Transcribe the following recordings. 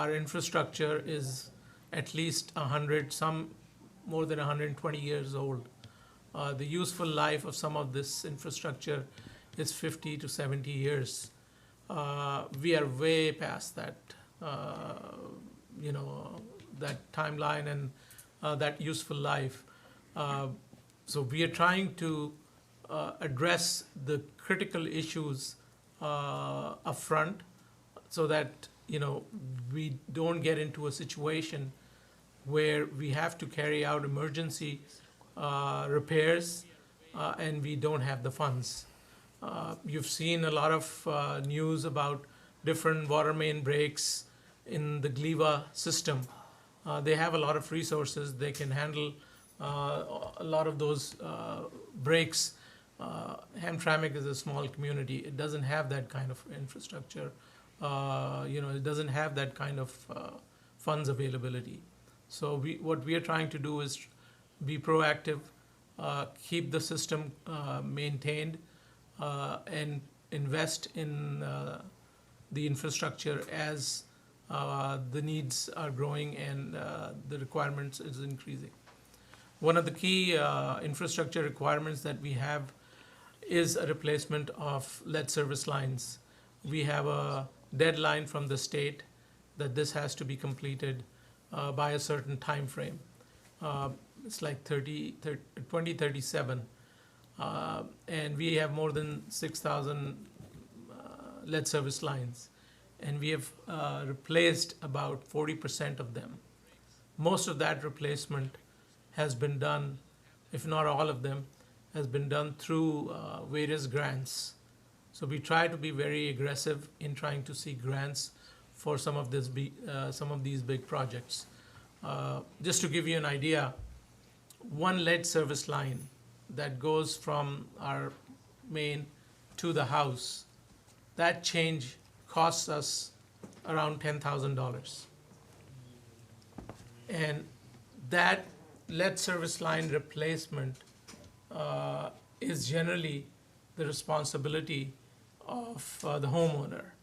our infrastructure is at least 100, some more than 120 years old. The useful life of some of this infrastructure is 50 to 70 years. We are way past that, that timeline and that useful life. So we are trying to address the critical issues upfront, so that we don't get into a situation where we have to carry out emergency repairs and we don't have the funds. You've seen a lot of news about different water main breaks in the Gliva system. They have a lot of resources. They can handle a lot of those breaks. Hamtramck is a small community. It doesn't have that kind of infrastructure. It doesn't have that kind of funds availability. So what we are trying to do is be proactive, keep the system maintained, and invest in the infrastructure as the needs are growing and the requirements is increasing. One of the key infrastructure requirements that we have is a replacement of lead service lines. We have a deadline from the state that this has to be completed by a certain time frame. It's like 2037. And we have more than 6,000 lead service lines. And we have replaced about 40% of them. Most of that replacement has been done, if not all of them, has been done through various grants. So we try to be very aggressive in trying to seek grants for some of these big projects. Just to give you an idea, one lead service line that goes from our main to the house, that change costs us around $10,000. And that lead service line replacement is generally the responsibility of the homeowner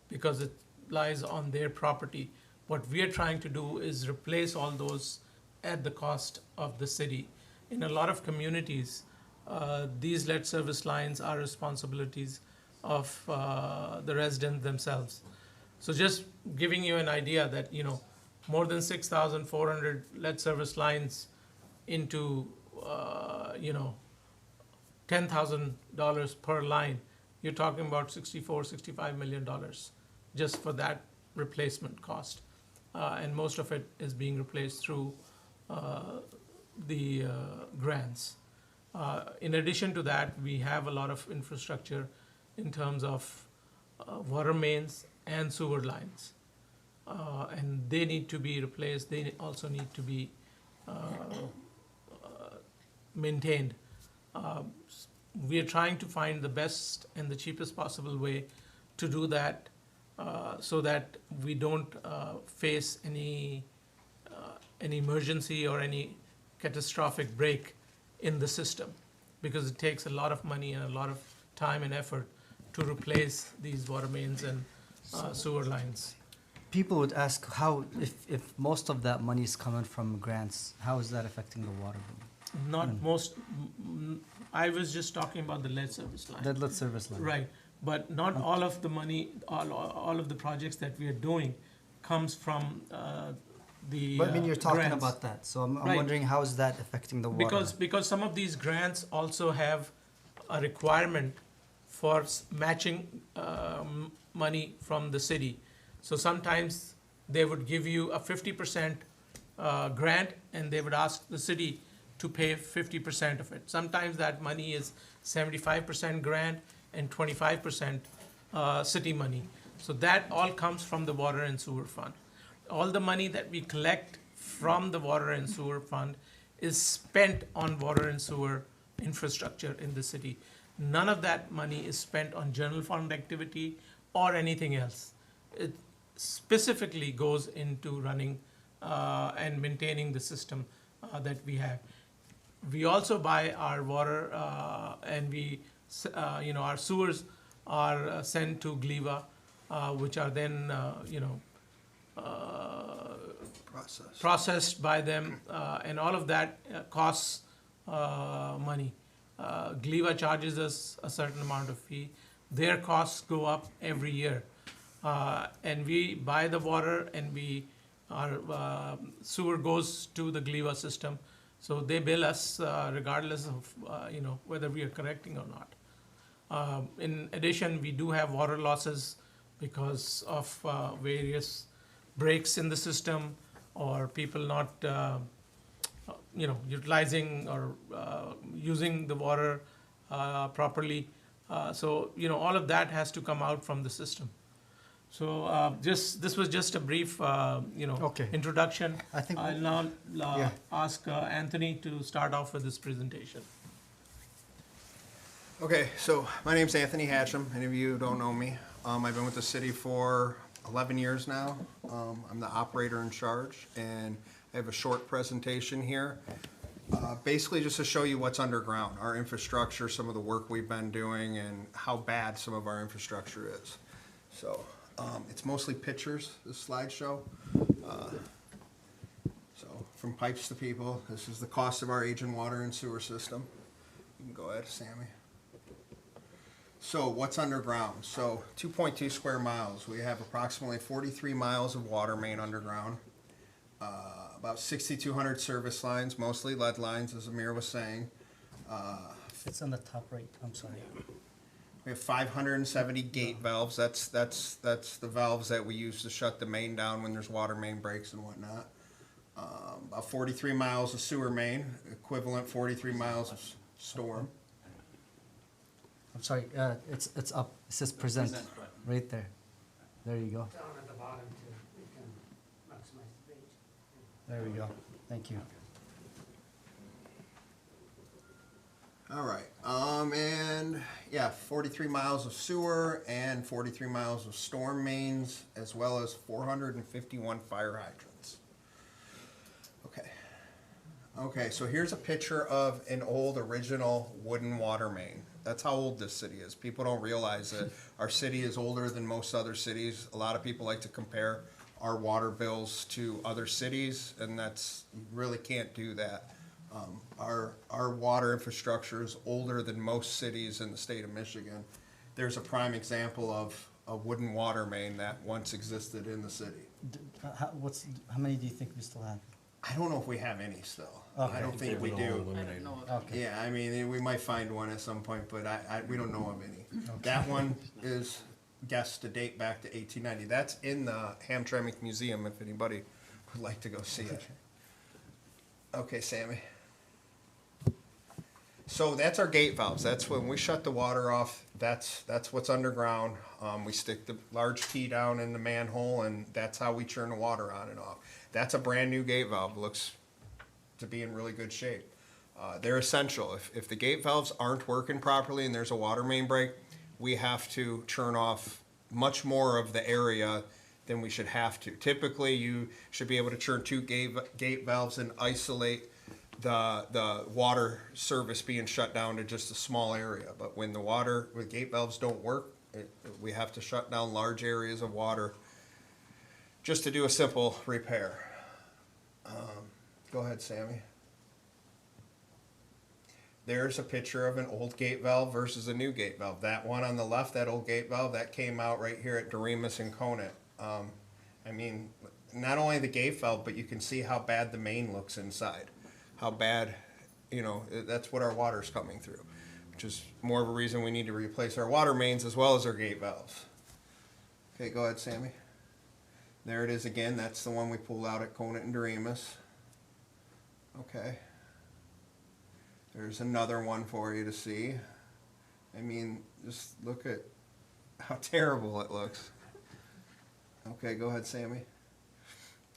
because it lies on their property. What we are trying to do is replace all those at the cost of the city. In a lot of communities, these lead service lines are responsibilities of the residents themselves. So just giving you an idea that, more than 6,400 lead service lines into, $10,000 per line, you're talking about $65 million just for that replacement cost. And most of it is being replaced through the grants. In addition to that, we have a lot of infrastructure in terms of water mains and sewer lines. And they need to be replaced. They also need to be maintained. We are trying to find the best and the cheapest possible way to do that so that we don't face any emergency or any catastrophic break in the system, because it takes a lot of money and a lot of time and effort to replace these water mains and sewer lines. People would ask how, if most of that money is coming from grants, how is that affecting the water bill? Not most. I was just talking about the lead service line. The lead service line. Right, but not all of the money, all of the projects that we are doing comes from the But I mean, you're talking grants. about that, so I'm Right. wondering how is that affecting the water? Because some of these grants also have a requirement for matching money from the city. So sometimes they would give you a 50% grant and they would ask the city to pay 50% of it. Sometimes that money is 75% grant and 25% city money. So that all comes from the water and sewer fund. All the money that we collect from the water and sewer fund is spent on water and sewer infrastructure in the city. None of that money is spent on general fund activity or anything else. It specifically goes into running and maintaining the system that we have. We also buy our water and our sewers are sent to Gliva, which are then, processed by them, and all of that costs money. GLEVA charges us a certain amount of fee. Their costs go up every year. And we buy the water, and our sewer goes to the GLEVA system. So they bill us regardless of whether we are correcting or not. In addition, we do have water losses because of various breaks in the system, or people not utilizing or using the water properly. So all of that has to come out from the system. So this was just a brief Okay. introduction. I think I'll now ask Anthony to start off with this presentation. Okay, so my name's Anthony Hatcham. Any of you who don't know me, I've been with the city for 11 years now. I'm the operator in charge, and I have a short presentation here. Basically just to show you what's underground, our infrastructure, some of the work we've been doing, and how bad some of our infrastructure is. So it's mostly pictures, this slideshow. So from pipes to people, this is the cost of our aging water and sewer system. You can go ahead, Sammy. So what's underground? So 2.2 square miles. We have approximately 43 miles of water main underground. About 6,200 service lines, mostly lead lines, as Amir was saying. It's on the top right. I'm sorry. We have 570 gate valves. That's the valves that we use to shut the main down when there's water main breaks and whatnot. About 43 miles of sewer main, equivalent 43 miles of storm. I'm sorry. It's up. It says present right there. There you go. Down at the bottom too, we can maximize the page. There we go. Thank you. All right, and yeah, 43 miles of sewer and 43 miles of storm mains, as well as 451 fire hydrants. Okay, so here's a picture of an old original wooden water main. That's how old this city is. People don't realize that our city is older than most other cities. A lot of people like to compare our water bills to other cities, and you really can't do that. Our water infrastructure is older than most cities in the state of Michigan. There's a prime example of a wooden water main that once existed in the city. How many do you think we still have? I don't know if we have any still. Okay. I don't think we do. Okay. Yeah, I mean, we might find one at some point, but we don't know of any. That one is guessed to date back to 1890. That's in the Hamtramck Museum if anybody would like to go see it. Okay, Sammy. So that's our gate valves. That's when we shut the water off. That's what's underground. We stick the large key down in the manhole, and that's how we turn the water on and off. That's a brand new gate valve. Looks to be in really good shape. They're essential. If the gate valves aren't working properly and there's a water main break, we have to turn off much more of the area than we should have to. Typically, you should be able to turn two gate valves and isolate the water service being shut down to just a small area. But when the gate valves don't work, we have to shut down large areas of water just to do a simple repair. Go ahead, Sammy. There's a picture of an old gate valve versus a new gate valve. That one on the left, that old gate valve, that came out right here at Doremus and Conant. I mean, not only the gate valve, but you can see how bad the main looks inside. How bad, that's what our water's coming through, which is more of a reason we need to replace our water mains as well as our gate valves. Okay, go ahead, Sammy. There it is again. That's the one we pulled out at Conant and Doremus. Okay. There's another one for you to see. I mean, just look at how terrible it looks. Okay, go ahead, Sammy.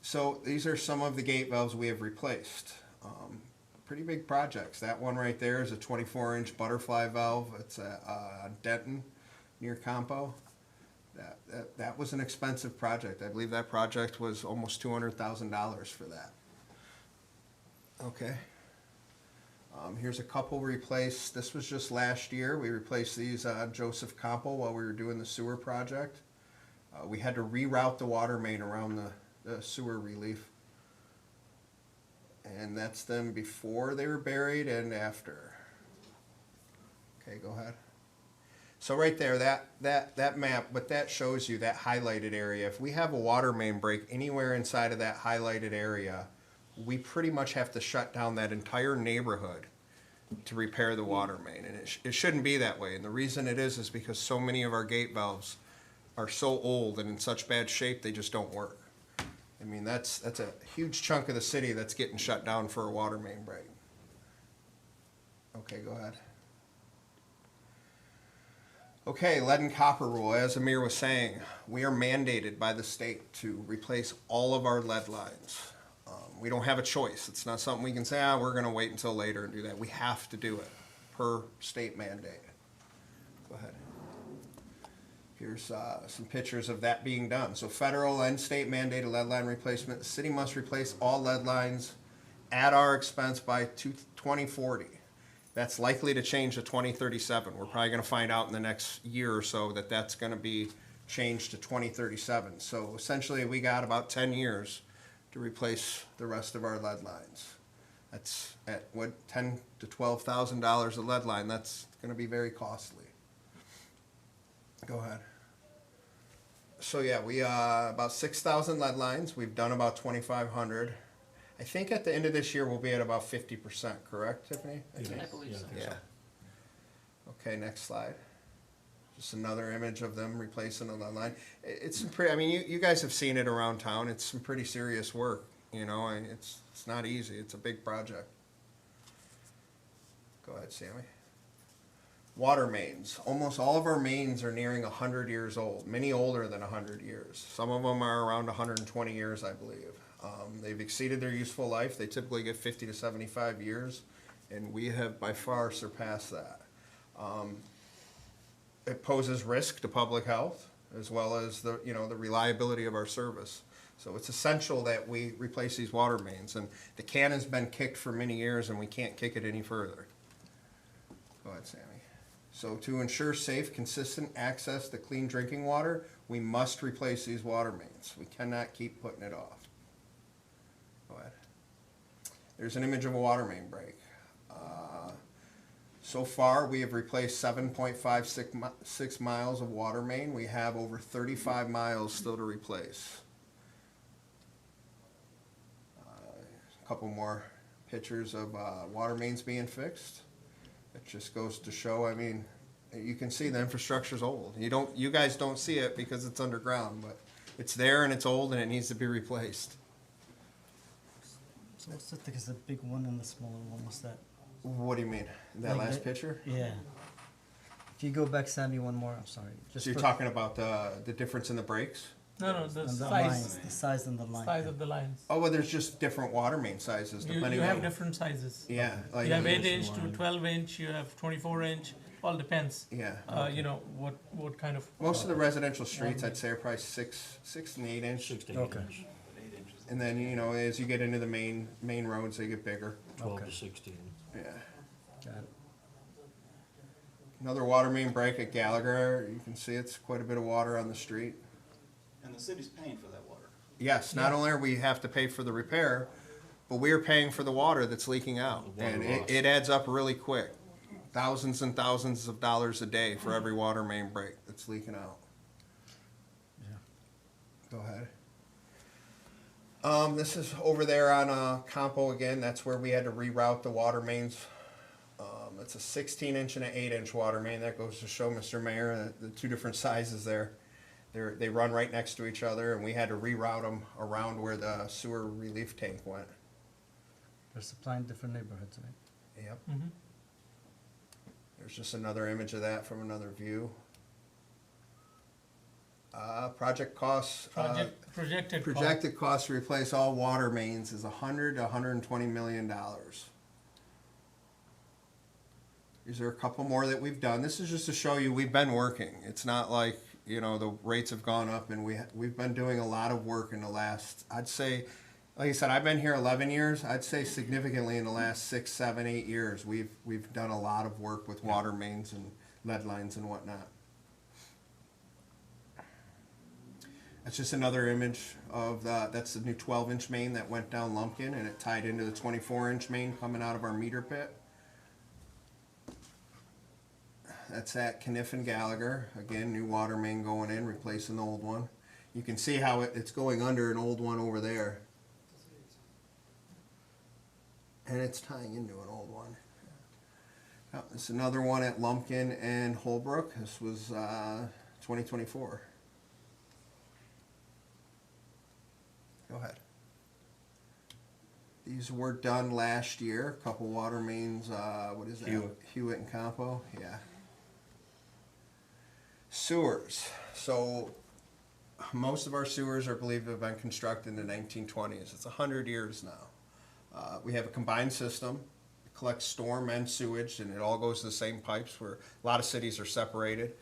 So these are some of the gate valves we have replaced. Pretty big projects. That one right there is a 24-inch butterfly valve. It's a Denton near Campo. That was an expensive project. I believe that project was almost $200,000 for that. Okay. Here's a couple replaced. This was just last year. We replaced these Joseph Campo while we were doing the sewer project. We had to reroute the water main around sewer relief. And that's them before they were buried and after. Okay, go ahead. So right there, that map, what that shows you, that highlighted area, if we have a water main break anywhere inside of that highlighted area, we pretty much have to shut down that entire neighborhood to repair the water main. And it shouldn't be that way. And the reason it is because so many of our gate valves are so old and in such bad shape, they just don't work. I mean, that's a huge chunk of the city that's getting shut down for a water main break. Okay, go ahead. Okay, lead and copper rule. As Amir was saying, we are mandated by the state to replace all of our lead lines. We don't have a choice. It's not something we can say, we're going to wait until later and do that. We have to do it per state mandate. Go ahead. Here's some pictures of that being done. So federal and state mandated lead line replacement. The city must replace all lead lines at our expense by 2040. That's likely to change to 2037. We're probably going to find out in the next year or so that that's going to be changed to 2037. So essentially we got about 10 years to replace the rest of our lead lines. That's at what, $10,000 to $12,000 a lead line. That's going to be very costly. Go ahead. So yeah, we about 6,000 lead lines. We've done about 2,500. I think at the end of this year we'll be at about 50%. Correct, Tiffany? I believe so. Yeah. Okay, next slide. Just another image of them replacing a lead line. It's some pretty. I mean, you guys have seen it around town. It's some pretty serious work. You know, and it's not easy. It's a big project. Go ahead, Sammy. Water mains. Almost all of our mains are nearing 100 years old, many older than 100 years. Some of them are around 120 years, I believe. They've exceeded their useful life. They typically get 50 to 75 years, and we have by far surpassed that. It poses risk to public health as well as the reliability of our service. So it's essential that we replace these water mains, and the can has been kicked for many years and we can't kick it any further. Go ahead, Sammy. So to ensure safe, consistent access to clean drinking water, we must replace these water mains. We cannot keep putting it off. Go ahead. There's an image of a water main break. So far, we have replaced 7.56 miles of water main. We have over 35 miles still to replace. A couple more pictures of water mains being fixed. It just goes to show, I mean, you can see the infrastructure's old. You guys don't see it because it's underground, but it's there and it's old and it needs to be replaced. So what's the big one and the smaller one? What's that? What do you mean? That Like last picture? Yeah. If you go back, Sammy, one more. I'm sorry. Just So you're talking about the difference in the brakes? No, the and the size, lines, the size and the line. size of the lines. Oh, well, there's just different water main sizes You depending have on. different sizes. Yeah, like, You have 8-inch to 12-inch, you have 24-inch, all depends. yeah. You know, what kind of. Most of the residential streets, I'd say, are probably 6 and 8 inch. 6 to 8 Okay. inch, And then, as you get into the main roads, they get bigger. 12 Okay. to 16. Yeah. Got it. Another water main break at Gallagher. You can see it's quite a bit of water on the street. And the city's paying for that water. Yes, not only are we have to pay for the repair, but we are paying for the water that's leaking out. The water And loss. it adds up really quick. Thousands and thousands of dollars a day for every water main break that's leaking out. Yeah. Go ahead. This is over there on Campo again. That's where we had to reroute the water mains. It's a 16-inch and an 8-inch water main. That goes to show, Mr. Mayor, the two different sizes there. They run right next to each other, and we had to reroute them around where the sewer relief tank went. They're supplying different neighborhoods, right? Yep. Mhm. There's just another image of that from another view. Project costs. Projected cost. Projected cost to replace all water mains is $100 to $120 million. These are a couple more that we've done. This is just to show you we've been working. It's not like, the rates have gone up, and we've been doing a lot of work in the last, I'd say, like I said, I've been here 11 years. I'd say significantly in the last 6, 7, 8 years, we've done a lot of work with water mains and lead lines and whatnot. It's just another image of that's the new 12-inch main that went down Lumpkin, and it tied into the 24-inch main coming out of our meter pit. That's at Kniff and Gallagher. Again, new water main going in, replacing the old one. You can see how it's going under an old one over there. And it's tying into an old one. Oh, there's another one at Lumpkin and Holbrook. This was 2024. Go ahead. These were done last year. A couple water mains. What is that? Hewitt and Campo. Yeah. Sewers. So most of our sewers are believed to have been constructed in the 1920s. It's 100 years now. We have a combined system. It collects storm and sewage, and it all goes to the same pipes, where a lot of cities are separated.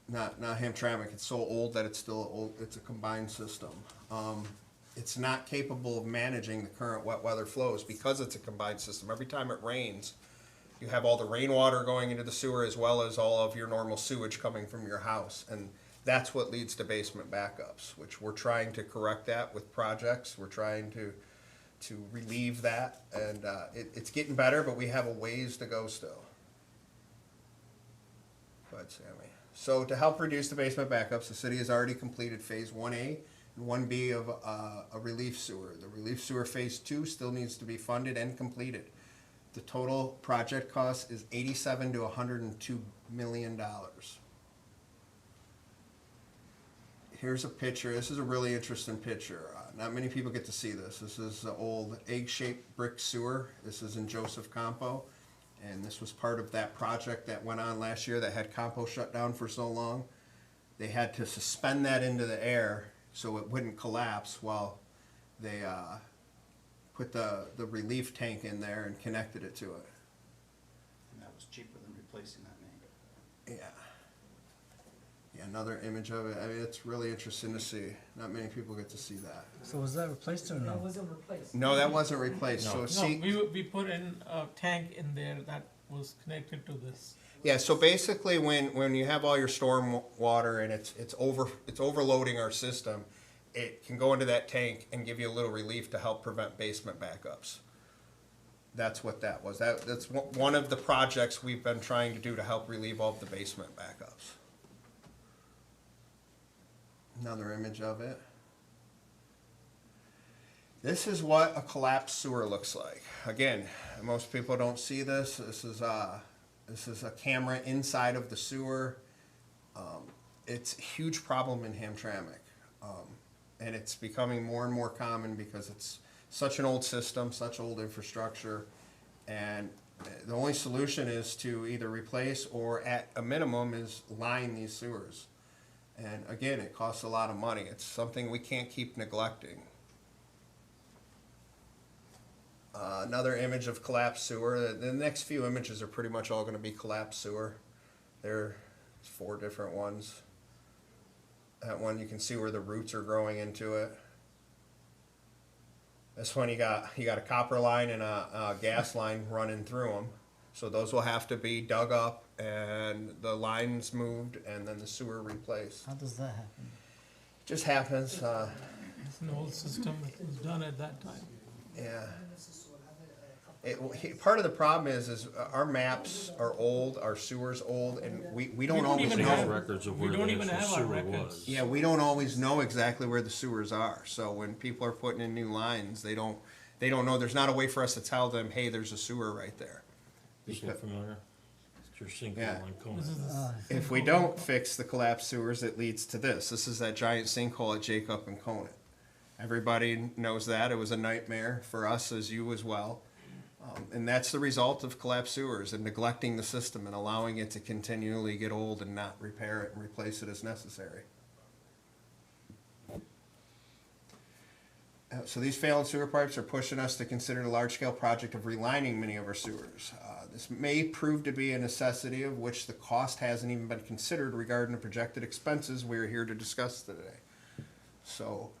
Not Hamtramck. It's so old that it's still old. It's a combined system. It's not capable of managing the current wet weather flows because it's a combined system. Every time it rains, you have all the rainwater going into the sewer as well as all of your normal sewage coming from your house. And that's what leads to basement backups, which we're trying to correct that with projects. We're trying to relieve that. And it's getting better, but we have a ways to go still. Go ahead, Sammy. So to help reduce the basement backups, the city has already completed Phase 1A and 1B of a relief sewer. The relief sewer Phase 2 still needs to be funded and completed. The total project cost is $87 to $102 million. Here's a picture. This is a really interesting picture. Not many people get to see this. This is the old egg-shaped brick sewer. This is in Joseph Campo. And this was part of that project that went on last year that had Campo shut down for so long. They had to suspend that into the air so it wouldn't collapse while they put the relief tank in there and connected it to it. And that was cheaper than replacing that main. Yeah. Yeah, another image of it. I mean, it's really interesting to see. Not many people get to see that. So was that replaced or That no? wasn't replaced. No, that wasn't replaced. So No, see, we put in a tank in there that was connected to this. yeah. So basically, when you have all your storm water and it's overloading our system, it can go into that tank and give you a little relief to help prevent basement backups. That's what that was. That's one of the projects we've been trying to do to help relieve all of the basement backups. Another image of it. This is what a collapsed sewer looks like. Again, most people don't see this. This is a camera inside of the sewer. It's a huge problem in Hamtramck. And it's becoming more and more common because it's such an old system, such old infrastructure. And the only solution is to either replace or at a minimum is line these sewers. And again, it costs a lot of money. It's something we can't keep neglecting. Another image of collapsed sewer. The next few images are pretty much all going to be collapsed sewer. There's 4 different ones. That one you can see where the roots are growing into it. This one you got a copper line and a gas line running through them. So those will have to be dug up and the lines moved and then the sewer replaced. How does that happen? Just happens. It's an old system that was done at that time. Yeah. Part of the problem is our maps are old, our sewer's old, and we don't always even know. have records of we where don't the even actual have our sewer records. was. Yeah, we don't always know exactly where the sewers are. So when people are putting in new lines, they don't know. There's not a way for us to tell them, hey, there's a sewer right there. This look familiar? It's your sinkhole Yeah. on Conant. This is the If we don't fix the collapsed sewers, it leads to this. This is that giant sinkhole at Jacob and Conant. Everybody knows that. It was a nightmare for us as you as well. And that's the result of collapsed sewers and neglecting the system and allowing it to continually get old and not repair it and replace it as necessary. So these failed sewer pipes are pushing us to consider the large-scale project of relining many of our sewers. This may prove to be a necessity of which the cost hasn't even been considered regarding the projected expenses we are here to discuss today. So,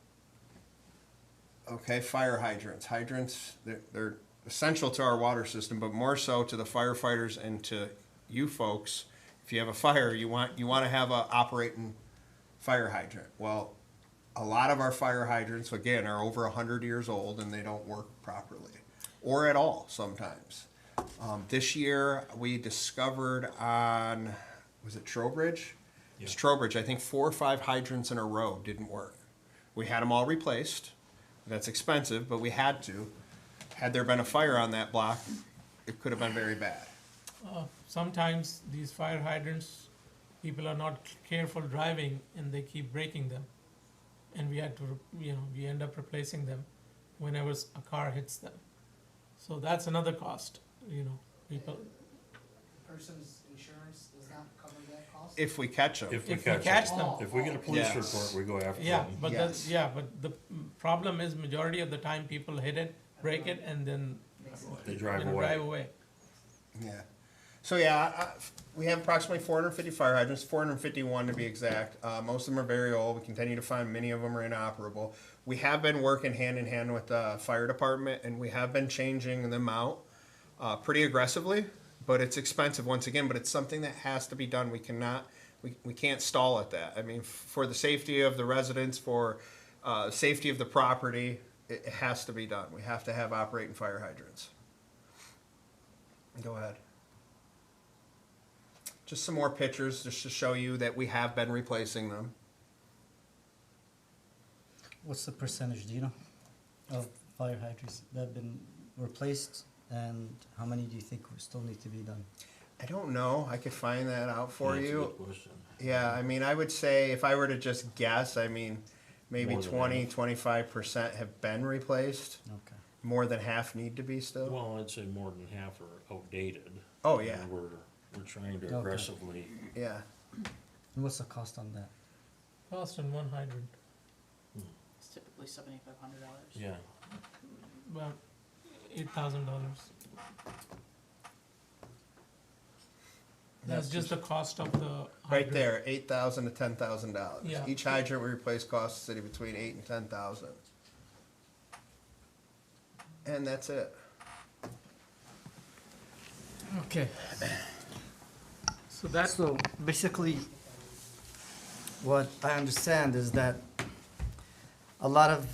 okay, fire hydrants. Hydrants, they're essential to our water system, but more so to the firefighters and to you folks. If you have a fire, you want to have a operating fire hydrant. Well, A lot of our fire hydrants, again, are over 100 years old and they don't work properly, or at all sometimes. This year, we discovered on, was it Trowbridge? It's Yeah. Trowbridge, I think 4 or 5 hydrants in a row didn't work. We had them all replaced. That's expensive, but we had to. Had there been a fire on that block, it could have been very bad. Sometimes these fire hydrants, people are not careful driving and they keep breaking them. And we had to, we end up replacing them whenever a car hits them. So that's another cost, people. The person's insurance does not cover that cost? If we catch them. If we If we catch catch them. them. If we get a police Yes. report, we go after Yeah, them. but Yes. but the problem is majority of the time people hit it, break it, and then Makes it- They drive drive away. away. Yeah. So yeah, we have approximately 450 fire hydrants, 451 to be exact. Most of them are very old. We continue to find many of them are inoperable. We have been working hand in hand with the fire department, and we have been changing them out pretty aggressively. But it's expensive once again. But it's something that has to be done. We cannot, we can't stall at that. I mean, for the safety of the residents, for safety of the property, it has to be done. We have to have operating fire hydrants. Go ahead. Just some more pictures just to show you that we have been replacing them. What's the percentage, do you know, of fire hydrants that have been replaced, and how many do you think still need to be done? I don't know. I could find that out for That's a you. good question. Yeah, I mean, I would say if I were to just guess, I mean, maybe More than 20, half. 25% have been replaced. Okay. More than half need to be still. Well, I'd say more than half are outdated. Oh, yeah. And we're trying to Okay. aggressively, Yeah. And what's the cost on that? Cost on one hydrant, It's typically $7,500. yeah. about $8,000. That's just the cost of the Right hydrant. there, $8,000 to $10,000. Yeah. Each hydrant we replace costs the city between $8,000 and $10,000. And that's it. Okay. So that's, So basically, what I understand is that a lot of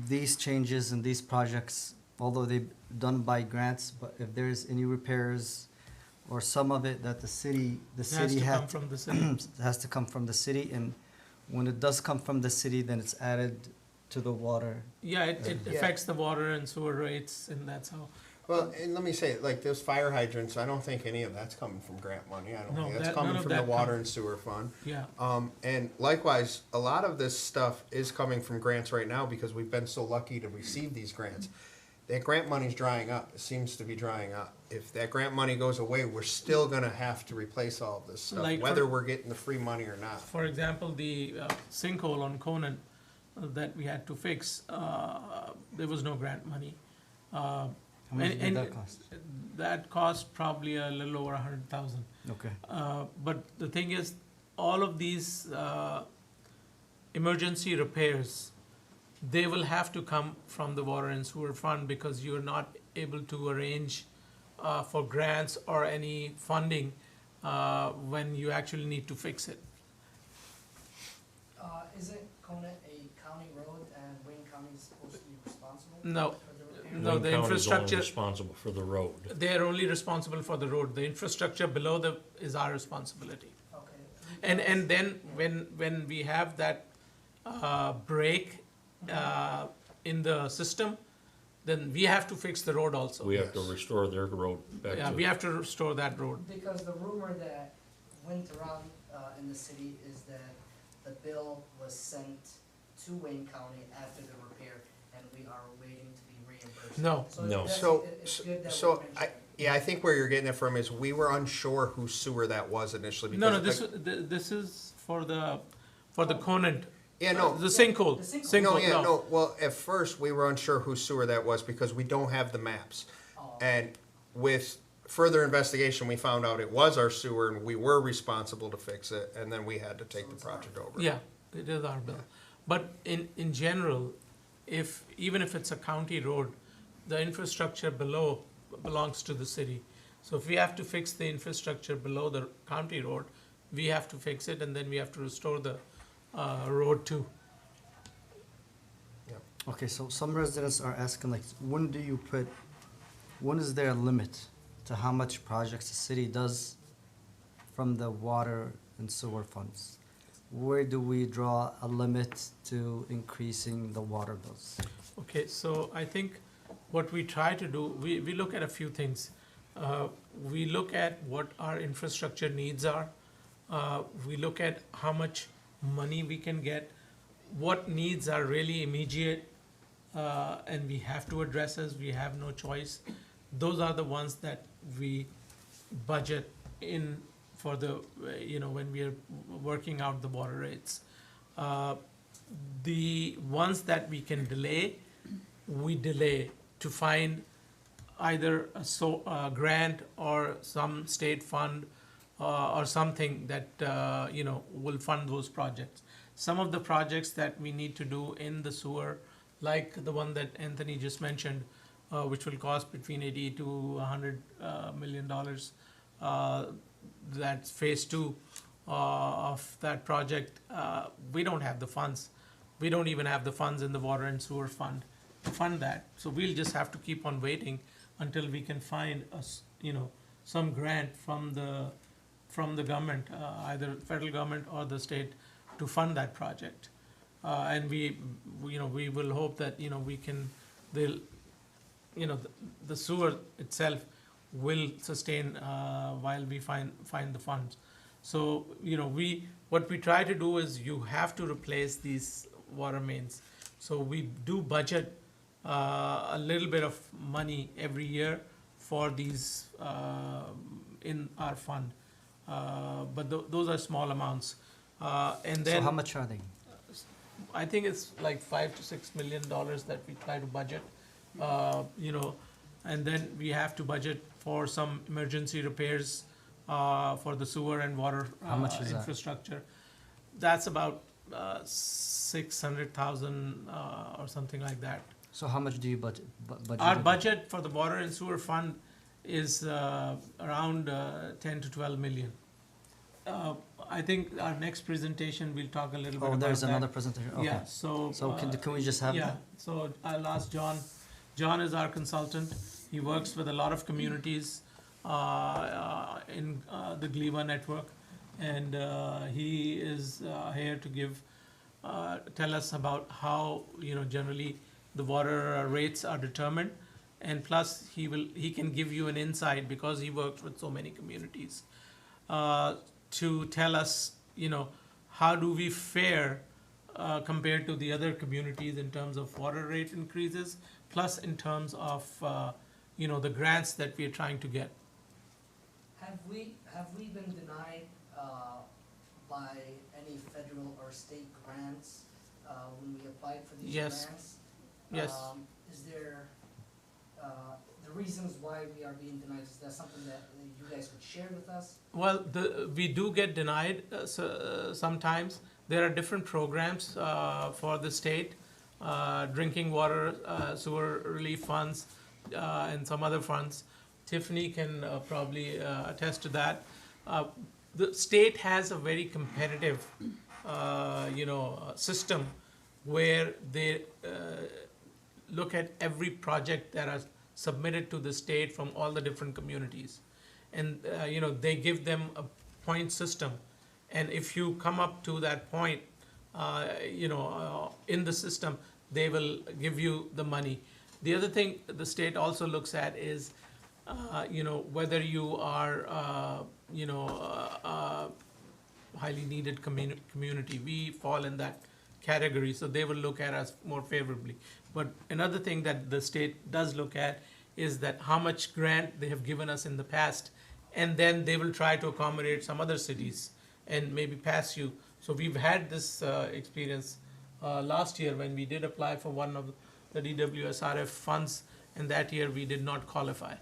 these changes and these projects, although they're done by grants, but if there's any repairs or some of it that the city has to come from the city. has to come from the city, and when it does come from the city, then it's added to the water. Yeah, it Yeah. affects the water and sewer rates, and that's how. Well, and let me say, like those fire hydrants, I don't think any of that's coming from grant money. I don't No, think that's that- coming none of from the that water come- and sewer fund. Yeah. And likewise, a lot of this stuff is coming from grants right now because we've been so lucky to receive these grants. That grant money's drying up. It seems to be drying up. If that grant money goes away, we're still gonna have to replace all of this stuff, Like whether for- we're getting the free money or not. For example, the sinkhole on Conan that we had to fix, there was no grant money. How much And- did and that cost? That cost probably a little over 100,000. Okay. But the thing is, all of these emergency repairs, they will have to come from the water and sewer fund because you're not able to arrange for grants or any funding when you actually need to fix it. Isn't Conant a county road and Wayne County is supposed to be responsible? No. For the repair? No, Wayne the County's only infrastructure- responsible for the road. They're only responsible for the road. The infrastructure below is our responsibility. Okay. And then when we have that break in the system, then we have to fix the road also. We have to Yes. restore their road back Yeah, to. we have to restore that road. Because the rumor that went around in the city is that the bill was sent to Wayne County after the repair, and we are waiting to be reimbursed. No. So No. that's- So, it's good that so, we I, mentioned it. yeah, I think where you're getting it from is we were unsure whose sewer that was initially. No, because, this is for the Conant. Yeah, no. The sinkhole. The sinkhole. No, well, at first, we were unsure whose sewer that was because we don't have the maps. Oh. And with further investigation, we found out it was our sewer and we were responsible to fix it, and then we had to take the project over. Yeah, it is our bill. But in general, even if it's a county road, the infrastructure below belongs to the city. So if we have to fix the infrastructure below the county road, we have to fix it, and then we have to restore the road too. Okay, so some residents are asking, like, when is there a limit to how much projects the city does from the water and sewer funds? Where do we draw a limit to increasing the water bills? Okay, so I think what we try to do, we look at a few things. We look at what our infrastructure needs are. We look at how much money we can get, what needs are really immediate, and we have to address as we have no choice. Those are the ones that we budget in for the, when we are working out the water rates. The ones that we can delay, we delay to find either a grant or some state fund or something that, will fund those projects. Some of the projects that we need to do in the sewer, like the one that Anthony just mentioned, which will cost between 80 to $100 million, that's phase 2 of that project. We don't have the funds. We don't even have the funds in the water and sewer fund to fund that. So we'll just have to keep on waiting until we can find some grant from the government, either federal government or the state, to fund that project. And we will hope that the sewer itself will sustain while we find the funds. So what we try to do is, you have to replace these water mains. So we do budget a little bit of money every year for these in our fund, but those are small amounts. And then So how much are they? I think it's like $5 to $6 million that we try to budget, and then we have to budget for some emergency repairs for the sewer and water How much is that? infrastructure. That's about 600,000 or something like that. So how much do you budget? Our budget for the water and sewer fund is around 10 to 12 million. I think our next presentation, we'll talk a little bit about Oh, that. there's another presentation, okay. Yeah, so. So can we just have Yeah, that? so I'll ask John. John is our consultant. He works with a lot of communities in the GLEVA network. And he is here to tell us about how, generally the water rates are determined. And plus, he can give you an insight, because he works with so many communities, to tell us, how do we fare compared to the other communities in terms of water rate increases, plus in terms of, the grants that we are trying to get. Have we been denied by any federal or state grants when we applied for these Yes. grants? Yes. Is there the reasons why we are being denied? Is that something that you guys could share with us? Well, we do get denied sometimes. There are different programs for the state, drinking water, sewer relief funds, and some other funds. Tiffany can probably attest to that. The state has a very competitive, system where they look at every project that is submitted to the state from all the different communities. And, they give them a point system. And if you come up to that point, in the system, they will give you the money. The other thing the state also looks at is, whether you are, highly needed community. We fall in that category, so they will look at us more favorably. But another thing that the state does look at is that how much grant they have given us in the past, and then they will try to accommodate some other cities and maybe pass you. So we've had this experience last year when we did apply for one of the DWSRF funds, and that year we did not qualify.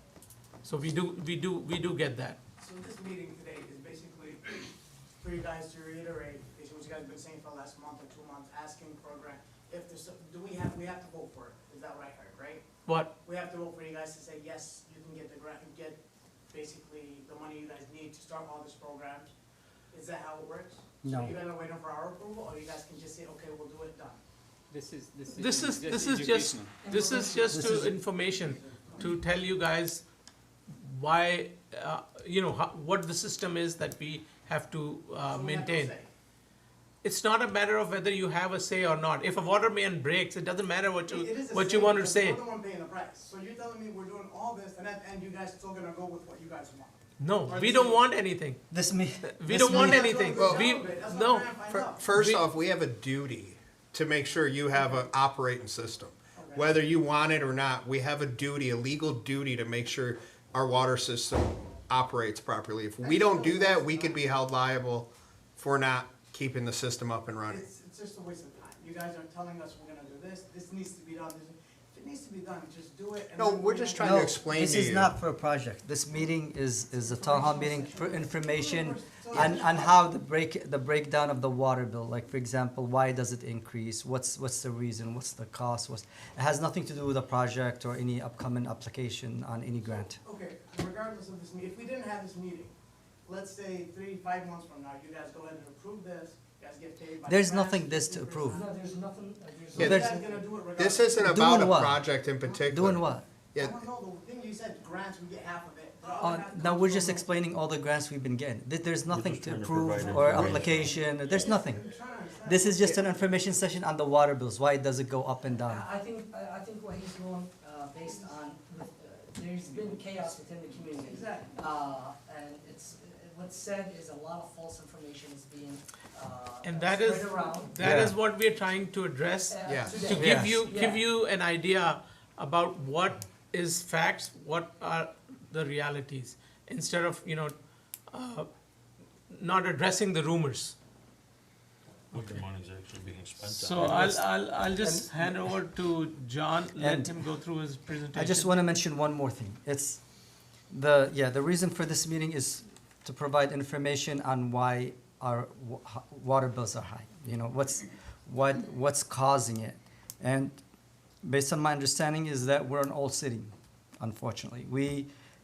So we do get that. So this meeting today is basically for you guys to reiterate, basically what you guys have been saying for the last month or 2 months, asking for a grant. If there's, we have to vote for it, is that what I heard, right? What? We have to vote for you guys to say, yes, you can get the grant, get basically the money you guys need to start all these programs. Is that how it works? No. So you guys are waiting for our approval, or you guys can just say, okay, we'll do it, done? This is This is just, educational. this is just This to is- information, to tell you guys why, what the system is that we have to So we have no maintain. say. It's not a matter of whether you have a say or not. If a water main breaks, it doesn't matter what It is a what you say want to because say. We're the one paying the price. So you're telling me we're doing all this, and at the end, you guys still gonna go with what you guys want? No, we don't want anything. This me. We don't want You're not anything. doing a good We, job of it. That's what no. I'm trying to find out. First We- off, we have a duty to make sure you have an operating system. Okay. Whether you want it or not, we have a duty, a legal duty to make sure our water system operates properly. If we don't do that, we could be held liable for not keeping the system up and running. It's just a waste of time. You guys are telling us we're gonna do this needs to be done, if it needs to be done, just do it. And No, then we're we just don't- trying to explain This to is you. not for a project. This meeting is a town hall meeting for information on how the breakdown of the water bill. Like, for example, why does it increase? What's the reason? What's the cost? It has nothing to do with a project or any upcoming application on any grant. Okay, regardless of this meeting, if we didn't have this meeting, let's say 3-5 months from now, you guys go ahead and approve this, you guys get paid by. There's grants, nothing this to 50%. approve. No, there's nothing, So Yeah, you there's- guys gonna do it regardless? This isn't Doing about a what? project in particular. Doing what? I Yeah, don't know, the thing you said, grants, we get half of it. The other half Now, comes we're from just the- explaining all the grants we've been getting. There's nothing just to trying to approve provide or information. application. There's nothing. I'm trying to understand. This is just an information session on the water bills. Why does it go up and down? I think what he's doing, based on, there's been chaos within the community. Exactly. And it's, what's said is a lot of false information is being, And that is, spread around. that is Yeah. what we're trying to address, Yeah. to today. give Yes. give you an idea about what is facts, what are the realities, instead of, not addressing the rumors. What the money's actually being spent on. So I'll just hand over to John, let and him go through his presentation. I just want to mention one more thing. It's the reason for this meeting is to provide information on why our water bills are high. What's causing it. And based on my understanding is that we're an old city, unfortunately.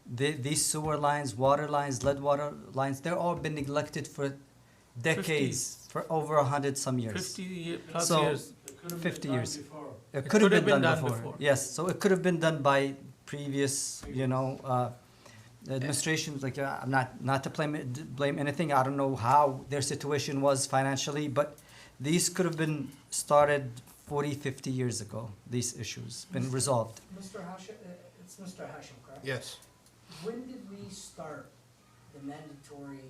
These sewer lines, water lines, lead water lines, they're all been neglected for decades, for over 100 some years. 50 plus So- years. 50 years. It It could have been done before. before. Yes, so it could have been done by previous, administrations. Like, I'm not to blame anything. I don't know how their situation was financially, but these could have been started 40, 50 years ago. These issues been resolved. Mr. Hashem, it's Mr. Hashem, correct? yes. When did we start the mandatory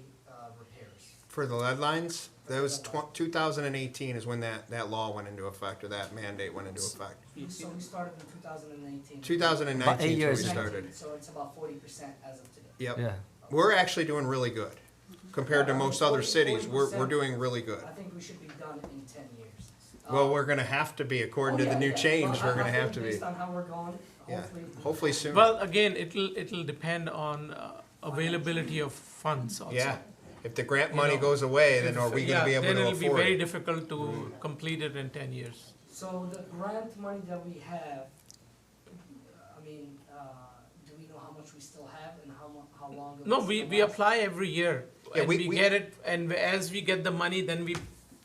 repairs? For the lead lines, that was 2018 is when that law went into effect, or that mandate went into effect. So we started in 2018. 2019 About 8 is when we years ago. started. So it's about 40% as of today. Yep. Yeah. We're actually doing really good. Compared to most other cities, we're doing really good. I think we should be done in 10 years. Well, we're gonna have to be, according to the new change, we're gonna have to be. Based on how we're going, Yeah, hopefully. hopefully soon. Well, again, it'll depend on availability of funds also. Yeah, if the grant money You know, goes away, then are we Yeah, gonna be able then to it'll be afford very it? difficult to complete it in 10 years. So the grant money that we have, do we know how much we still have and how long? it No, will we still last? apply every year, Yeah, and we get it, and as we get the money, then we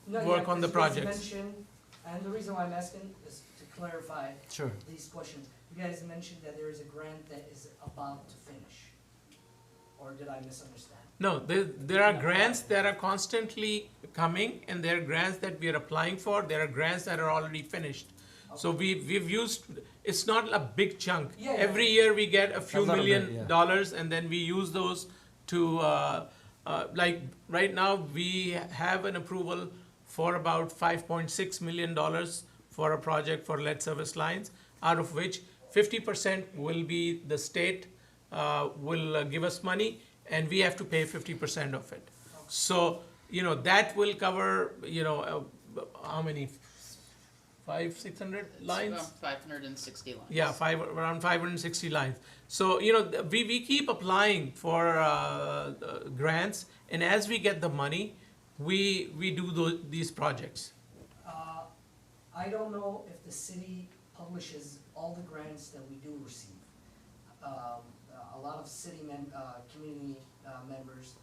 No, yeah, work on the 'cause you guys projects. mentioned- And the reason why I'm asking is to clarify Sure. these questions. You guys mentioned that there is a grant that is about to finish. Or did I misunderstand? No, there are grants that are constantly coming, and there are grants that we are applying for, there are grants that are already finished. So we've used, it's not a big chunk. Yeah, yeah. Every year we get a few little bit, $1 million, yeah. and then we use those to, like, right now, we have an approval for about $5.6 million for a project for lead service lines, out of which 50% will be the state will give us money, and we have to pay 50% of it. So, that will cover, how many? 500-600 lines? It's about 560 lines. Yeah, around 560 lines. So, we keep applying for grants, and as we get the money, we do these projects. I don't know if the city publishes all the grants that we do receive. A lot of community members,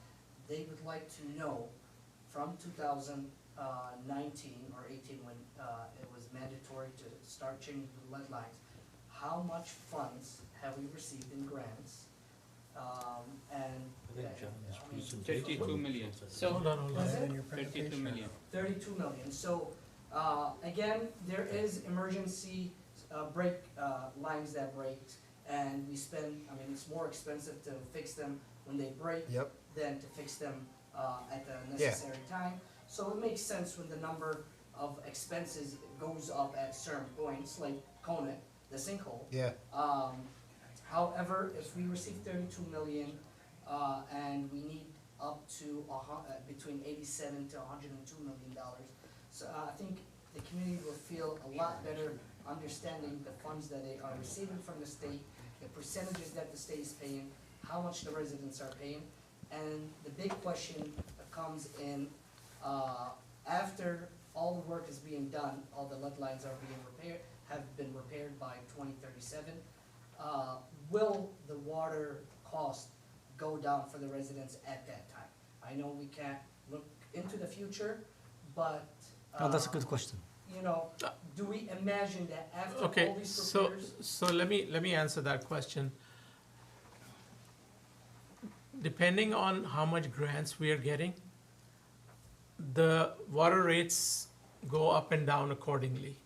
they would like to know from 2019 or 18 when it was mandatory to start changing the lead lines. How much funds have we received in grants? And. I think John is I mean, presenting. 32 million. So, Hold on, hold on. Was it? 32 million. 32 million, so, again, there is emergency, break, lines that break, and we spend, I mean, it's more expensive to fix them when they break Yep. than to fix them, at the necessary time. So it makes sense when the number of expenses goes up at certain points, like Conant, the sinkhole. Yeah. However, if we receive 32 million, and we need up to between 87 to 102 million dollars, so I think the community will feel a lot better understanding the funds that they are receiving from the state, the percentages that the state is paying, how much the residents are paying, and the big question comes in, after all the work is being done, all the lead lines are being repaired, have been repaired by 2037, will the water cost go down for the residents at that time? I know we can't look into the future, but, Oh, that's a good question. you know, do we imagine that after Okay, all these so, repairs? so let me answer that question. Depending on how much grants we are getting, the water rates go up and down accordingly.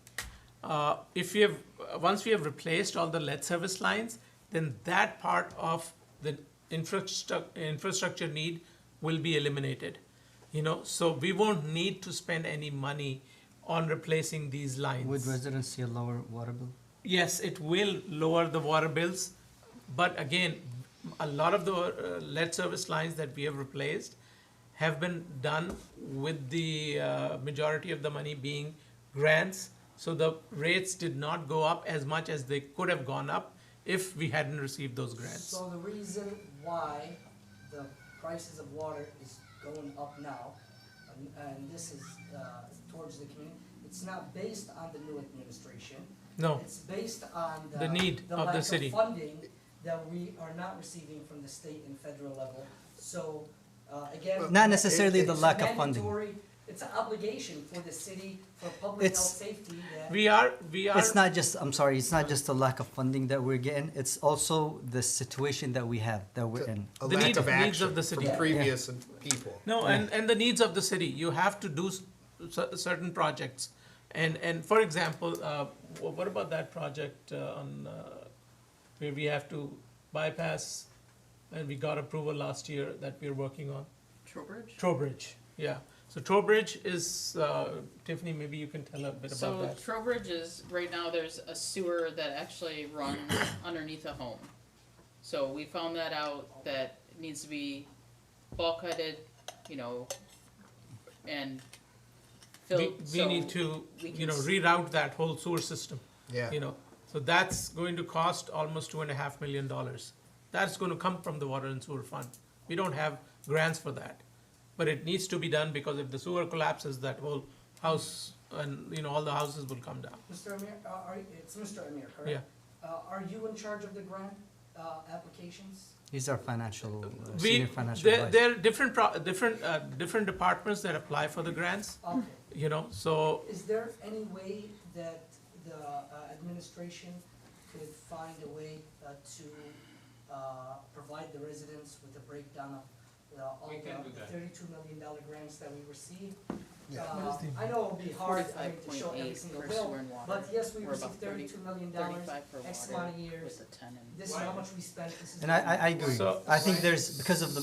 Once we have replaced all the lead service lines, then that part of the infrastructure need will be eliminated. You know, so we won't need to spend any money on replacing these lines. Would residents see a lower water bill? Yes, it will lower the water bills, but again, a lot of the lead service lines that we have replaced have been done with the majority of the money being grants, so the rates did not go up as much as they could have gone up if we hadn't received those grants. So the reason why the prices of water is going up now, and this is towards the community, it's not based on the new administration. No, It's based on The need of the lack city. funding that we are not receiving from the state and federal level. So, again. Not necessarily the it's lack of funding. mandatory- It's an obligation for the city, for public It's- health safety that. we are. It's not just, I'm sorry, it's not just the lack of funding that we're getting, it's also the situation that we have, that we're in. A The lack needs of of action the city. from previous people. No, and the needs of the city, you have to do certain projects. And for example, what about that project on, where we have to bypass, and we got approval last year that we're working on? Trowbridge? Trowbridge, yeah. So Trowbridge is, Tiffany, maybe you can tell a bit about So that. Trowbridge is, right now, there's a sewer that actually runs underneath a home. So we found that out, that it needs to be bulkheaded, you know, and We, filled, we so need to, we you can know, s- reroute that whole sewer system. Yeah. You know, so that's going to cost almost $2.5 million. That's going to come from the water and sewer fund. We don't have grants for that, but it needs to be done because if the sewer collapses, that whole house and, you know, all the houses will come down. Mr. Amir, it's Mr. Amir, correct? Yeah. Are you in charge of the grant, applications? He's our financial, We, senior financial there advisor. are different departments that apply for the grants, Okay. you know, so Is there any way that the administration could find a way to provide the residents with a breakdown of all We can do the that. $32 million grants that we received? Yeah. I know it'll be hard, I mean, to show every 45.8 single for bill, sewer and water. but yes, we We're about received $32 million, 35 for X water amount of years. with the 10 and. This is how much we spent, this is. And I agree. So- I think there's, because of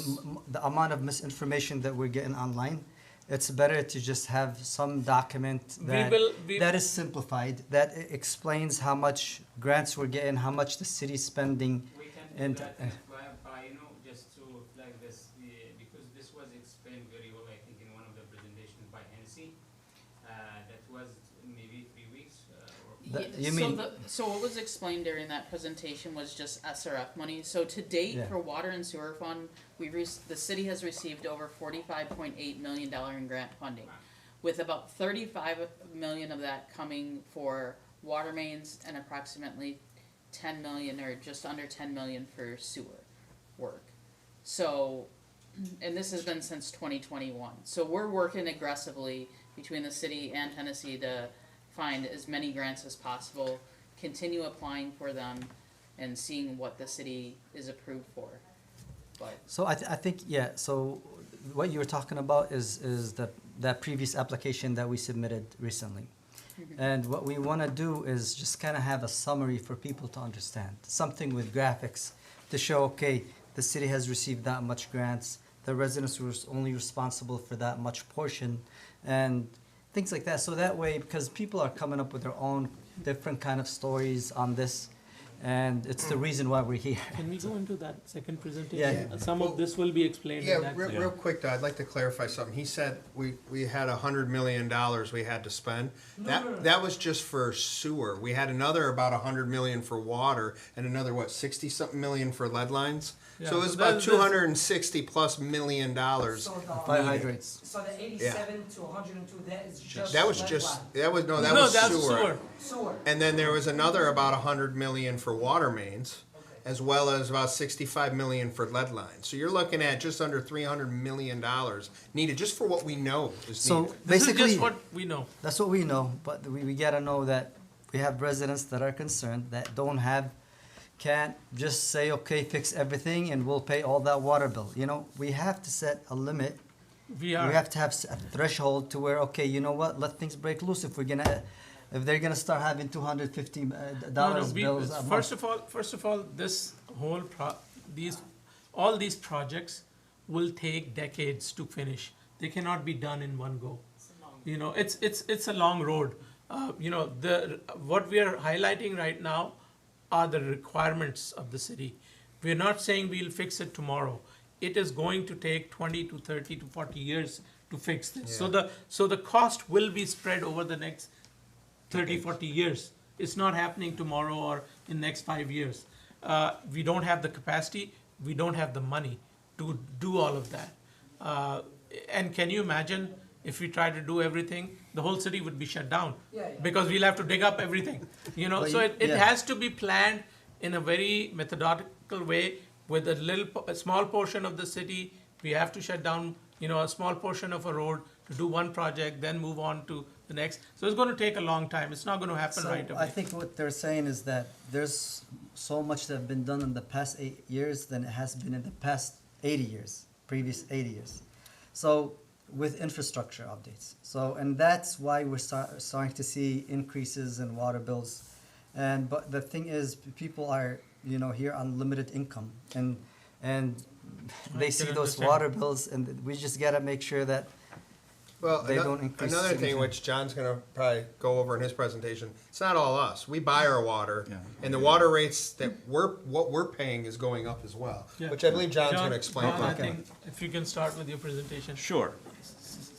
the amount of misinformation that we're getting online, it's better to just have some document that is simplified, that explains how much grants we're getting, how much the city's spending. We can And, do that, by, you know, just to flag this, because this was explained very well, I think, in one of the presentations by Hennessy. That was maybe 3 weeks, or. That- Yeah, you mean- So what was explained during that presentation was just SRF money. So to date, Yeah. for water and sewer fund, the city has received over $45.8 million in grant funding, with about 35 million of that coming for water mains and approximately 10 million or just under 10 million for sewer work. So, and this has been since 2021. So we're working aggressively between the city and Tennessee to find as many grants as possible, continue applying for them, and seeing what the city is approved for. But So I think, yeah, so what you were talking about is that previous application that we submitted recently. And what we want to do is just kind of have a summary for people to understand, something with graphics to show, okay, the city has received that much grants, the residents were only responsible for that much portion, and things like that. So that way, because people are coming up with their own different kind of stories on this, and it's the reason why we're here. Can we go into that second presentation? Yeah. Some of this will be explained Yeah, in that. real quick though, I'd like to clarify something. He said we had $100 million we had to spend. That was just for sewer. We had another about $100 million for water and another, what, 60-something million for lead lines? Yeah, So it was so about that's- $260+ million. So Fire the, hydrants. so the 87 to 102, that is just. That was lead just, line. that was, no, that No, was that's sewer. sewer. Sewer. And then there was another about $100 million for water mains, Okay. as well as about $65 million for lead lines. So you're looking at just under $300 million needed, just for what we know is So needed. This is basically, just what we know. that's what we know, but we gotta know that we have residents that are concerned that can't just say, okay, fix everything and we'll pay all that water bill. You know, we have to set a limit. We We are. have to have a threshold to where, okay, you know what, let things break loose if they're gonna start having $250 bills a month. First of all, this whole all these projects will take decades to finish. They cannot be done in one go. You know, it's a long road. You know, what we are highlighting right now are the requirements of the city. We're not saying we'll fix it tomorrow. It is going to take 20 to 30 to 40 years to fix this. So the cost will be spread over the next 30, 40 years. It's not happening tomorrow or in next 5 years. We don't have the capacity, we don't have the money to do all of that. And can you imagine if we try to do everything, the whole city would be shut down. Yeah, yeah. Because we'll have to dig up everything, you know? But So it yeah. has to be planned in a very methodical way with a small portion of the city. We have to shut down, you know, a small portion of a road to do one project, then move on to the next. So it's gonna take a long time. It's not gonna happen So right I away. think what they're saying is that there's so much that have been done in the past 8 years than it has been in the past 80 years, previous 80 years. So with infrastructure updates. So, and that's why we're starting to see increases in water bills. But the thing is, people are, you know, here on limited income and they see can those understand. water bills and we just gotta make sure that Well, they don't increase another thing significantly. which John's gonna probably go over in his presentation, it's not all us. We buy our water, Yeah. and the water rates that what we're paying is going up as well, Yeah. which I believe John's John- gonna explain. John, I Okay. think if you can start with your presentation. Sure.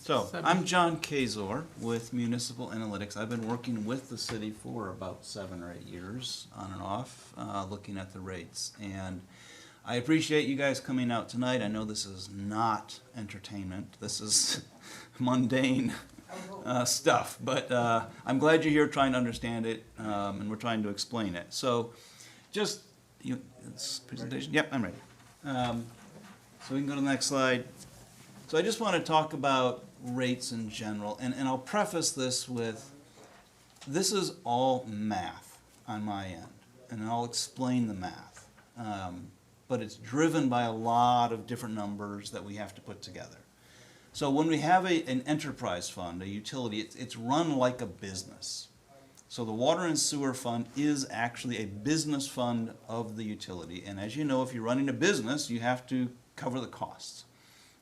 So, Seven. I'm John Kazor with Municipal Analytics. I've been working with the city for about 7 or 8 years, on and off, looking at the rates. And I appreciate you guys coming out tonight. I know this is not entertainment. This is mundane stuff. But I'm glad you're here trying to understand it, and we're trying to explain it. So, just, this presentation? Yep, I'm ready. So we can go to the next slide. So I just want to talk about rates in general, and I'll preface this with, this is all math on my end, and I'll explain the math. But it's driven by a lot of different numbers that we have to put together. So when we have an enterprise fund, a utility, it's run like a business. So the water and sewer fund is actually a business fund of the utility, and as you know, if you're running a business, you have to cover the costs.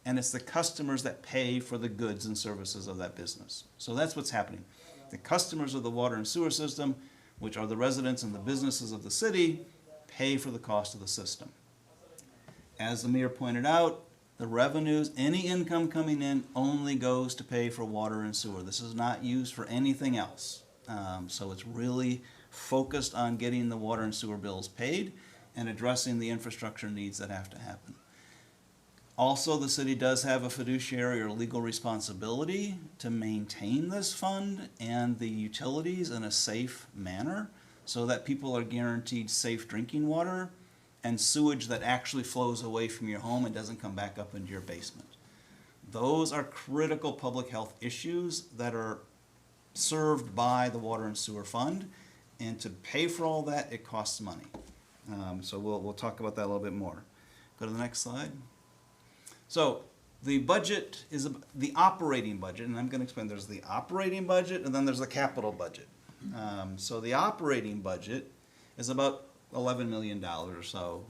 And it's the customers that pay for the goods and services of that business. So that's what's happening. The customers of the water and sewer system, which are the residents and the businesses of the city, pay for the cost of the system. As the mayor pointed out, the revenues, any income coming in only goes to pay for water and sewer. This is not used for anything else. So it's really focused on getting the water and sewer bills paid and addressing the infrastructure needs that have to happen. Also, the city does have a fiduciary or legal responsibility to maintain this fund and the utilities in a safe manner so that people are guaranteed safe drinking water and sewage that actually flows away from your home and doesn't come back up into your basement. Those are critical public health issues that are served by the Water and Sewer Fund. And to pay for all that, it costs money. So we'll talk about that a little bit more. Go to the next slide. So the budget is the operating budget, and I'm going to explain. There's the operating budget, and then there's the capital budget. So the operating budget is about $11 million or so.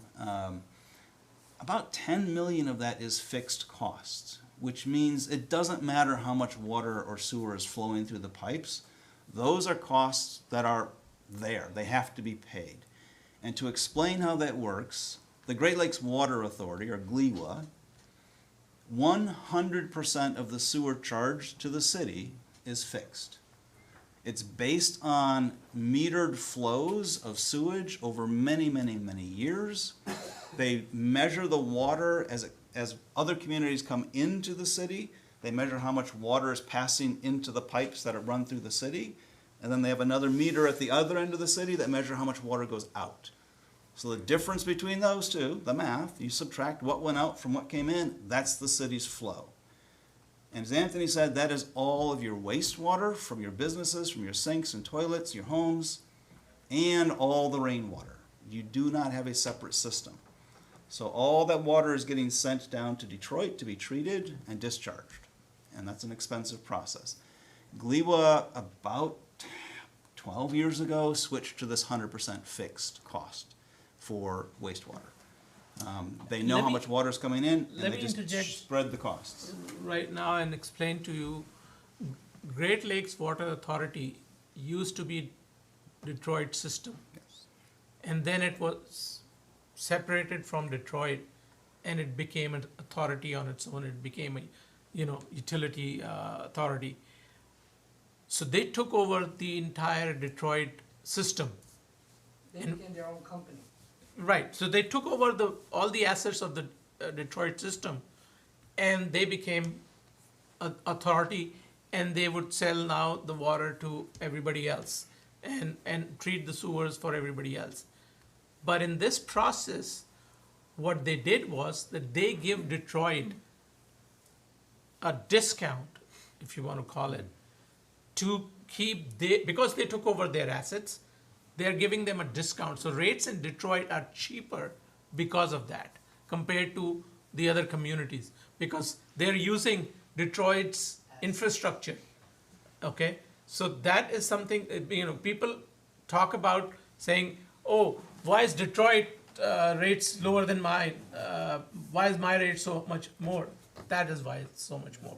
About 10 million of that is fixed costs, which means it doesn't matter how much water or sewer is flowing through the pipes. Those are costs that are there. They have to be paid. And to explain how that works, the Great Lakes Water Authority, or GLEWA, 100% of the sewer charge to the city is fixed. It's based on metered flows of sewage over many, many, many years. They measure the water as other communities come into the city. They measure how much water is passing into the pipes that run through the city. And then they have another meter at the other end of the city that measure how much water goes out. So the difference between those two, the math, you subtract what went out from what came in, that's the city's flow. And as Anthony said, that is all of your wastewater from your businesses, from your sinks and toilets, your homes, and all the rainwater. You do not have a separate system. So all that water is getting sent down to Detroit to be treated and discharged. And that's an expensive process. GLEWA, about 12 years ago, switched to this 100% fixed cost for wastewater. They know Let how me- much water is coming in, let and they me just interject. spread the costs. Right now and explain to you, Great Lakes Water Authority used to be Detroit system. Yes. And then it was separated from Detroit and it became an authority on its own. It became a, utility authority. So they took over the entire Detroit system. They became their own company. Right, so they took over all the assets of the Detroit system and they became an authority, and they would sell now the water to everybody else and treat the sewers for everybody else. But in this process, what they did was that they give Detroit a discount, if you want to call it, to because they took over their assets, they're giving them a discount. So rates in Detroit are cheaper because of that compared to the other communities, because they're using Detroit's infrastructure. Okay, so that is something, people talk about saying, oh, why is Detroit rates lower than mine? Why is my rate so much more? That is why it's so much more.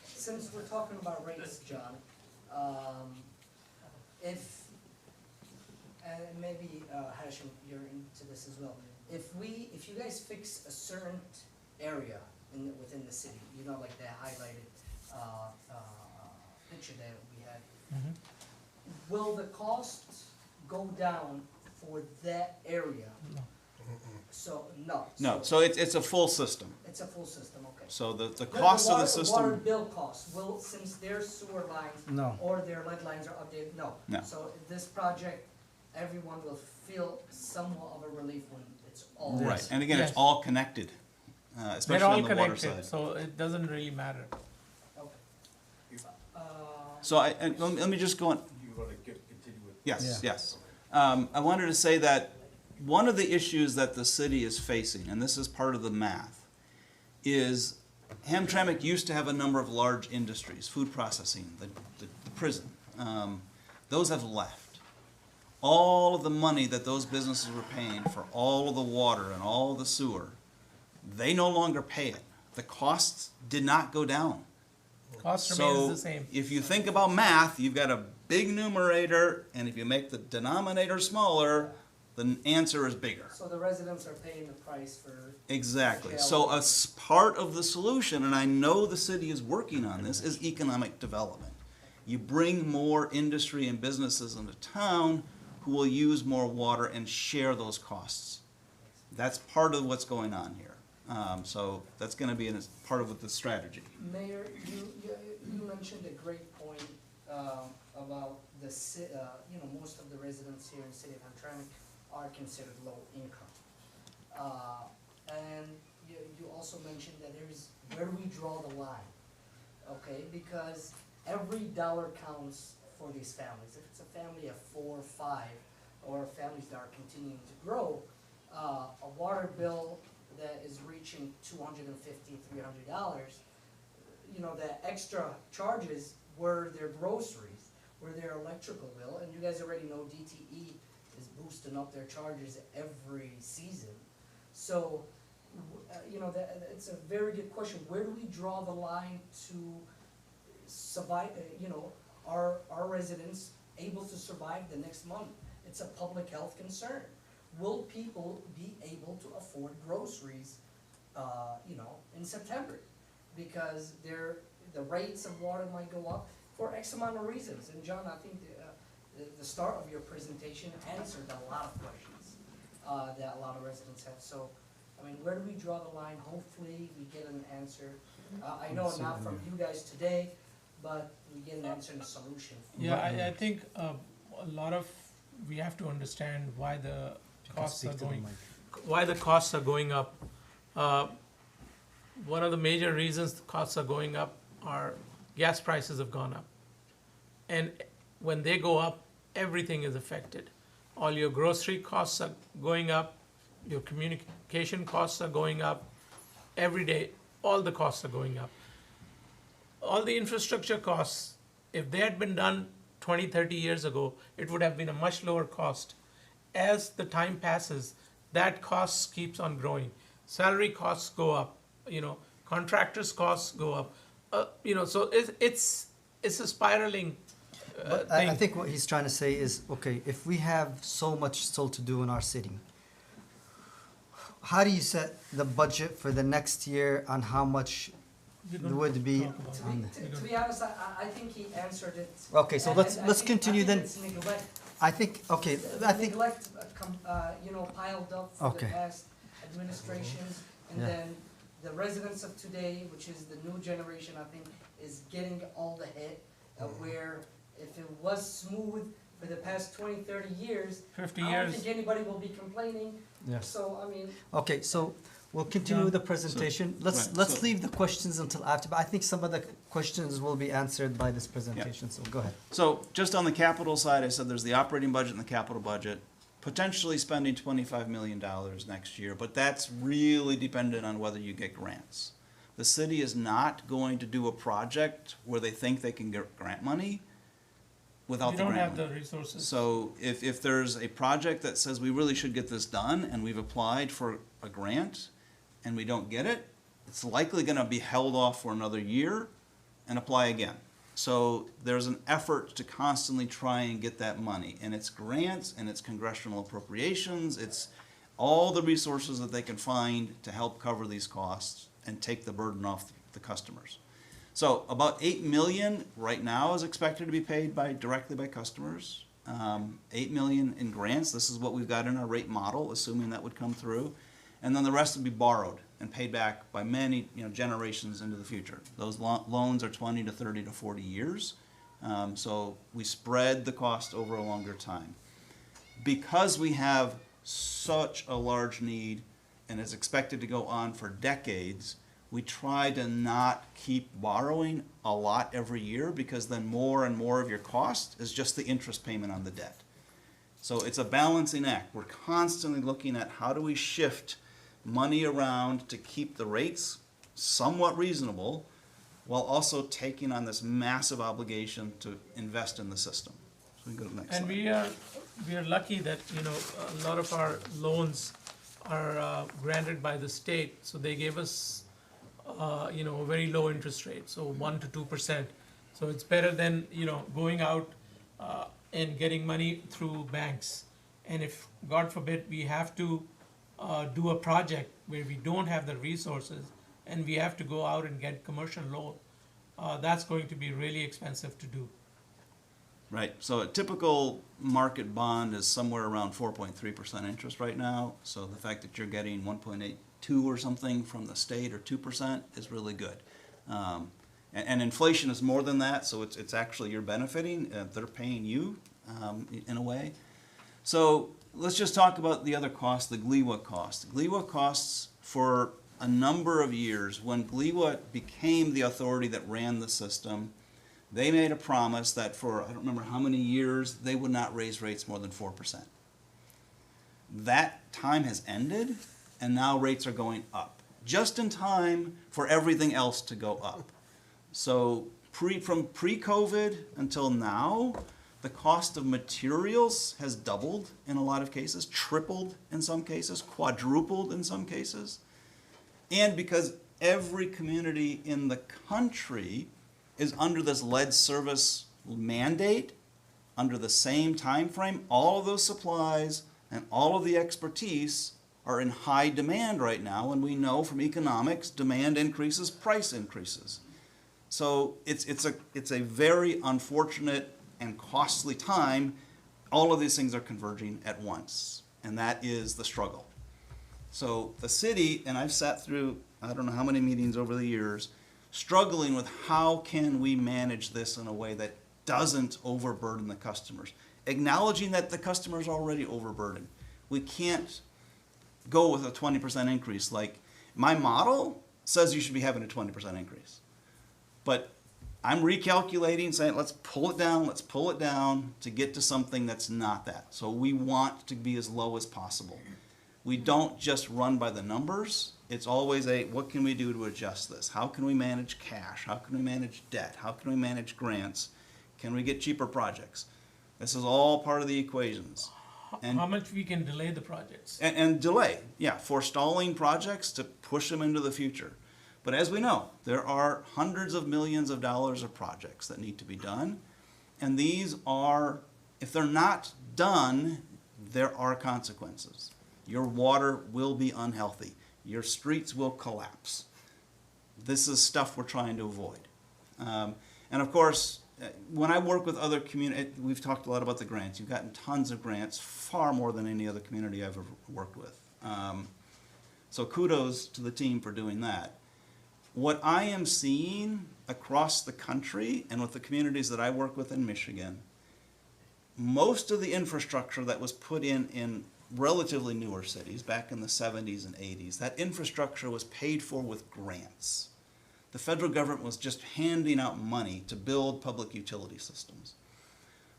Since we're talking about rates, John, and maybe Hashim, you're into this as well. If you guys fix a certain area within the city, like that highlighted picture that we had, will the cost go down for that area? No. So no. No, so it's a full system. It's a full system. Okay. So the cost of the Water system, bill costs will, since their sewer lines No. or their lead lines are updated, no. No. So this project, everyone will feel somewhat of a relief when it's all. right, and again, it's Yes. all connected, especially They're all on the water connected, side. so it doesn't really matter. Okay. So let me just go on. You want to continue with? Yes, Yeah. yes. I wanted to say that one of the issues that the city is facing, and this is part of the math, is Hamtramck used to have a number of large industries, food processing, the prison. Those have left. All of the money that those businesses were paying for all of the water and all of the sewer, they no longer pay it. The costs did not go down. Cost remains So the same. if you think about math, you've got a big numerator, and if you make the denominator smaller, the answer is bigger. So the residents are paying the price for. Exactly. Yeah. So part of the solution, and I know the city is working on this, is economic development. You bring more industry and businesses into town who will use more water and share those costs. That's part of what's going on here. So that's going to be part of the strategy. Mayor, you mentioned a great point about most of the residents here in the city of Hamtramck are considered low income. And you also mentioned that there is where we draw the line, okay? Because every dollar counts for these families. If it's a family of 4 or 5, or families that are continuing to grow, a water bill that is reaching $250, $300, you know, the extra charges were their groceries, were their electrical bill, and you guys already know DTE is boosting up their charges every season. So, you know, it's a very good question. Where do we draw the line to survive, you know, are residents able to survive the next month? It's a public health concern. Will people be able to afford groceries, you know, in September? Because the rates of water might go up for X amount of reasons. And John, I think the start of your presentation answered a lot of questions that a lot of residents have. So, I mean, where do we draw the line? Hopefully, we get an answer. I know not from you guys today, but we get an answer and a solution. Yeah, I think a lot of, we have to understand why the costs are going up. One of the major reasons the costs are going up are gas prices have gone up. And when they go up, everything is affected. All your grocery costs are going up, your communication costs are going up. Every day, all the costs are going up. All the infrastructure costs, if they had been done 20, 30 years ago, it would have been a much lower cost. As the time passes, that cost keeps on growing. Salary costs go up, you know, contractors' costs go up. You know, so it's a spiraling But thing. I think what he's trying to say is, okay, if we have so much still to do in our city, how do you set the budget for the next year on how much We're gonna would be? talk about it. To be honest, I think he answered it. Okay, so And I let's think- continue I then. think it's neglect. I think, okay, I think, Neglect, you know, piled up for the Okay. past administrations, and Yeah. then the residents of today, which is the new generation, I think, is getting all the hit, where if it was smooth for the past 20, 30 years, 50 I don't years. think anybody will be complaining, yes. so, I mean, Okay, so we'll continue with the presentation. Let's right, let's so- leave the questions until after, but I think some of the questions will be answered by this presentation, so go ahead. So just on the capital side, I said there's the operating budget and the capital budget, potentially spending $25 million next year, but that's really dependent on whether you get grants. The city is not going to do a project where they think they can get grant money without We the don't grant have money. the resources. So if there's a project that says we really should get this done and we've applied for a grant and we don't get it, it's likely gonna be held off for another year and apply again. So there's an effort to constantly try and get that money, and it's grants and it's congressional appropriations, it's all the resources that they can find to help cover these costs and take the burden off the customers. So about 8 million right now is expected to be paid directly by customers. 8 million in grants, this is what we've got in our rate model, assuming that would come through. And then the rest would be borrowed and paid back by many, generations into the future. Those loans are 20 to 30 to 40 years. So we spread the cost over a longer time. Because we have such a large need and is expected to go on for decades, we try to not keep borrowing a lot every year, because then more and more of your cost is just the interest payment on the debt. So it's a balancing act. We're constantly looking at how do we shift money around to keep the rates somewhat reasonable while also taking on this massive obligation to invest in the system. So we can go to the next And slide. we are lucky that, a lot of our loans are granted by the state, so they gave us, a very low interest rate, so 1 to 2%. So it's better than, going out and getting money through banks. And if, God forbid, we have to do a project where we don't have the resources and we have to go out and get commercial loan, that's going to be really expensive to do. Right, so a typical market bond is somewhere around 4.3% interest right now. So the fact that you're getting 1.82 or something from the state, or 2%, is really good. And inflation is more than that, so it's actually you're benefiting. They're paying you in a way. So let's just talk about the other costs, the GLEWA costs. GLEWA costs for a number of years, when GLEWA became the authority that ran the system, They made a promise that for, I don't remember how many years, they would not raise rates more than 4%. That time has ended, and now rates are going up, just in time for everything else to go up. So from pre-COVID until now, the cost of materials has doubled in a lot of cases, tripled in some cases, quadrupled in some cases. And because every community in the country is under this lead service mandate, under the same time frame, all of those supplies and all of the expertise are in high demand right now, and we know from economics, demand increases, price increases. So it's a very unfortunate and costly time. All of these things are converging at once, and that is the struggle. So the city, and I've sat through I don't know how many meetings over the years, struggling with how can we manage this in a way that doesn't overburden the customers. Acknowledging that the customer is already overburdened. We can't go with a 20% increase. Like, my model says you should be having a 20% increase. But I'm recalculating, saying let's pull it down to get to something that's not that. So we want to be as low as possible. We don't just run by the numbers. It's always what can we do to adjust this? How can we manage cash? How can we manage debt? How can we manage grants? Can we get cheaper projects? This is all part of the equations. How much we can delay the projects? And delay, yeah, forestalling projects to push them into the future. But as we know, there are hundreds of millions of dollars of projects that need to be done. And these are, if they're not done, there are consequences. Your water will be unhealthy. Your streets will collapse. This is stuff we're trying to avoid. And of course, when I work with other communities, we've talked a lot about the grants. You've gotten tons of grants, far more than any other community I've ever worked with. So kudos to the team for doing that. What I am seeing across the country and with the communities that I work with in Michigan, most of the infrastructure that was put in relatively newer cities back in the 70s and 80s, that infrastructure was paid for with grants. The federal government was just handing out money to build public utility systems.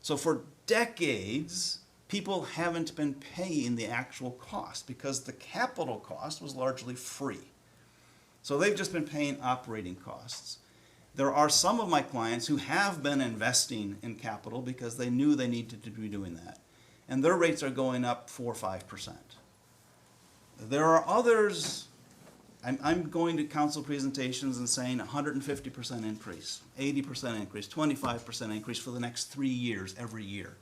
So for decades, people haven't been paying the actual cost because the capital cost was largely free. So they've just been paying operating costs. There are some of my clients who have been investing in capital because they knew they needed to be doing that. And their rates are going up 4 or 5%. There are others, I'm going to council presentations and saying 150% increase, 80% increase, 25% increase for the next 3 years, every year.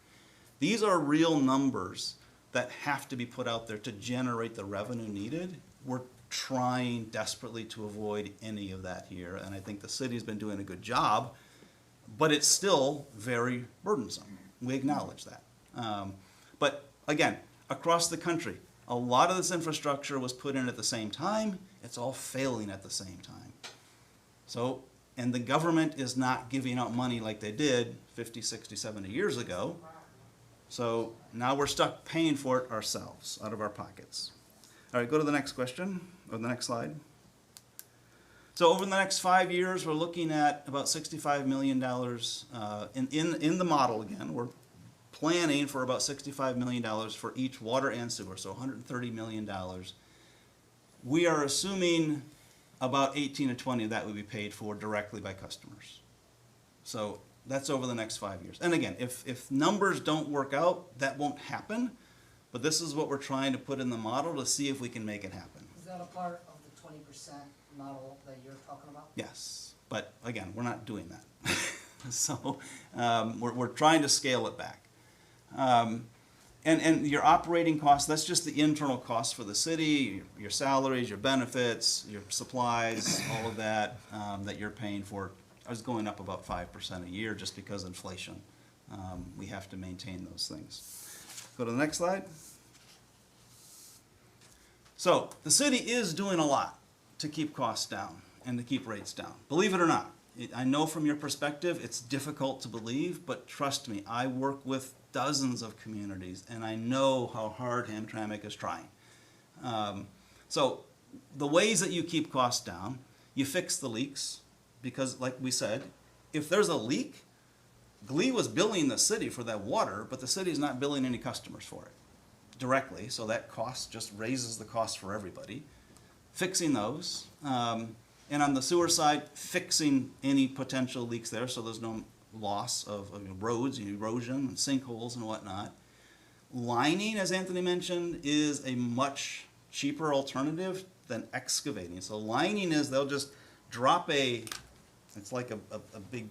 These are real numbers that have to be put out there to generate the revenue needed. We're trying desperately to avoid any of that here, and I think the city's been doing a good job, but it's still very burdensome. We acknowledge that. But again, across the country, a lot of this infrastructure was put in at the same time. It's all failing at the same time. So, and the government is not giving out money like they did 50, 60, 70 years ago. So now we're stuck paying for it ourselves out of our pockets. All right, go to the next question, or the next slide. So over the next 5 years, we're looking at about $65 million in the model again. We're planning for about $65 million for each water and sewer, so $130 million. We are assuming about 18 to 20 of that would be paid for directly by customers. So that's over the next 5 years. And again, if numbers don't work out, that won't happen. But this is what we're trying to put in the model to see if we can make it happen. Is that a part of the 20% model that you're talking about? Yes, but again, we're not doing that. So we're trying to scale it back. And your operating costs, that's just the internal costs for the city, your salaries, your benefits, your supplies, all of that that you're paying for is going up about 5% a year just because of inflation. We have to maintain those things. Go to the next slide. So the city is doing a lot to keep costs down and to keep rates down. Believe it or not. I know from your perspective it's difficult to believe, but trust me, I work with dozens of communities and I know how hard Hamtramck is trying. So the ways that you keep costs down, you fix the leaks because like we said, if there's a leak, Glee was billing the city for that water, but the city's not billing any customers for it directly, so that cost just raises the cost for everybody. Fixing those, and on the sewer side, fixing any potential leaks there, so there's no loss of roads, erosion, and sinkholes and whatnot. Lining, as Anthony mentioned, is a much cheaper alternative than excavating. So lining is they'll just drop it's like a big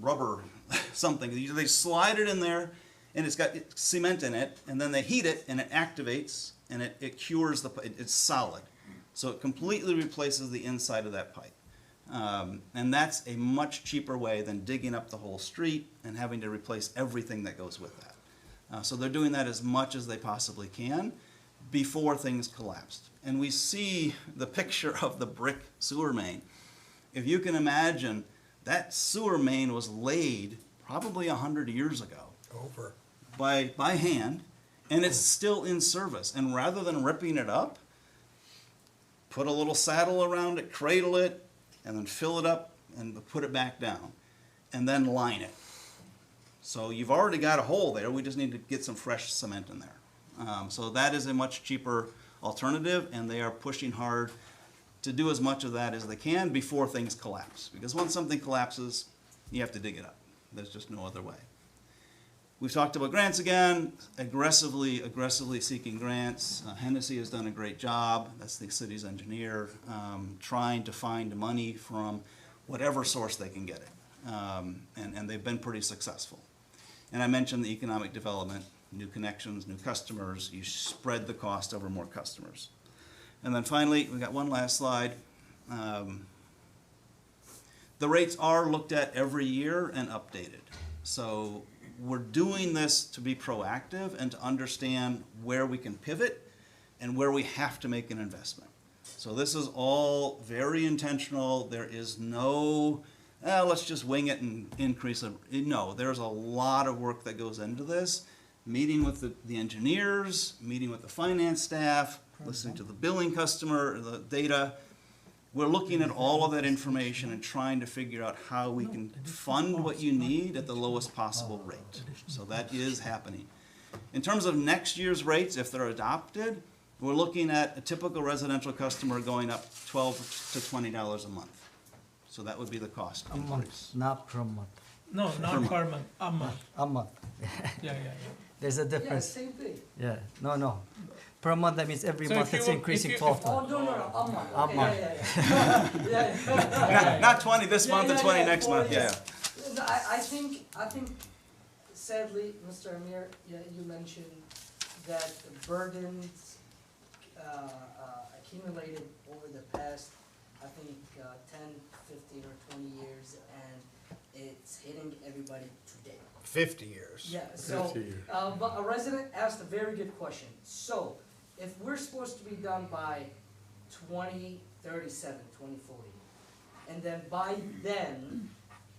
rubber something. They slide it in there, and it's got cement in it, and then they heat it, and it activates, and it cures it's solid. So it completely replaces the inside of that pipe. And that's a much cheaper way than digging up the whole street and having to replace everything that goes with that. So they're doing that as much as they possibly can before things collapsed. And we see the picture of the brick sewer main. If you can imagine, that sewer main was laid probably 100 years ago. Over. By hand, and it's still in service. And rather than ripping it up, put a little saddle around it, cradle it, and then fill it up and put it back down, and then line it. So you've already got a hole there, we just need to get some fresh cement in there. So that is a much cheaper alternative, and they are pushing hard to do as much of that as they can before things collapse. Because once something collapses, you have to dig it up. There's just no other way. We've talked about grants again, aggressively seeking grants. Hennessy has done a great job, that's the city's engineer, trying to find money from whatever source they can get it. And they've been pretty successful. And I mentioned the economic development, new connections, new customers, you spread the cost over more customers. And then finally, we got one last slide. The rates are looked at every year and updated. So we're doing this to be proactive and to understand where we can pivot and where we have to make an investment. So this is all very intentional. There is no, let's just wing it and increase it. No, there's a lot of work that goes into this. Meeting with the engineers, meeting with the finance staff, listening to the billing customer, the data. We're looking at all of that information and trying to figure out how we can fund what you need at the lowest possible rate. So that is happening. In terms of next year's rates, if they're adopted, we're looking at a typical residential customer going up $12 to $20 a month. So that would be the cost A month, increase. not per month. No, not per month, a month. A month. Yeah. There's a Yeah, difference. same thing. Yeah, no. Per month, that means every So month if it's you- increasing if you- 12 Oh, times. no, a month. A Okay, month. Yeah. Not 20 this month and 20 next month, yeah. No, I think sadly, Mr. Amir, yeah, you mentioned that the burdens accumulated over the past, I think, 10, 15, or 20 years, and it's hitting everybody today. 50 years. Yeah, so, 50 years. but a resident asked a very good question. So, if we're supposed to be done by 2037, 2040, and then by then,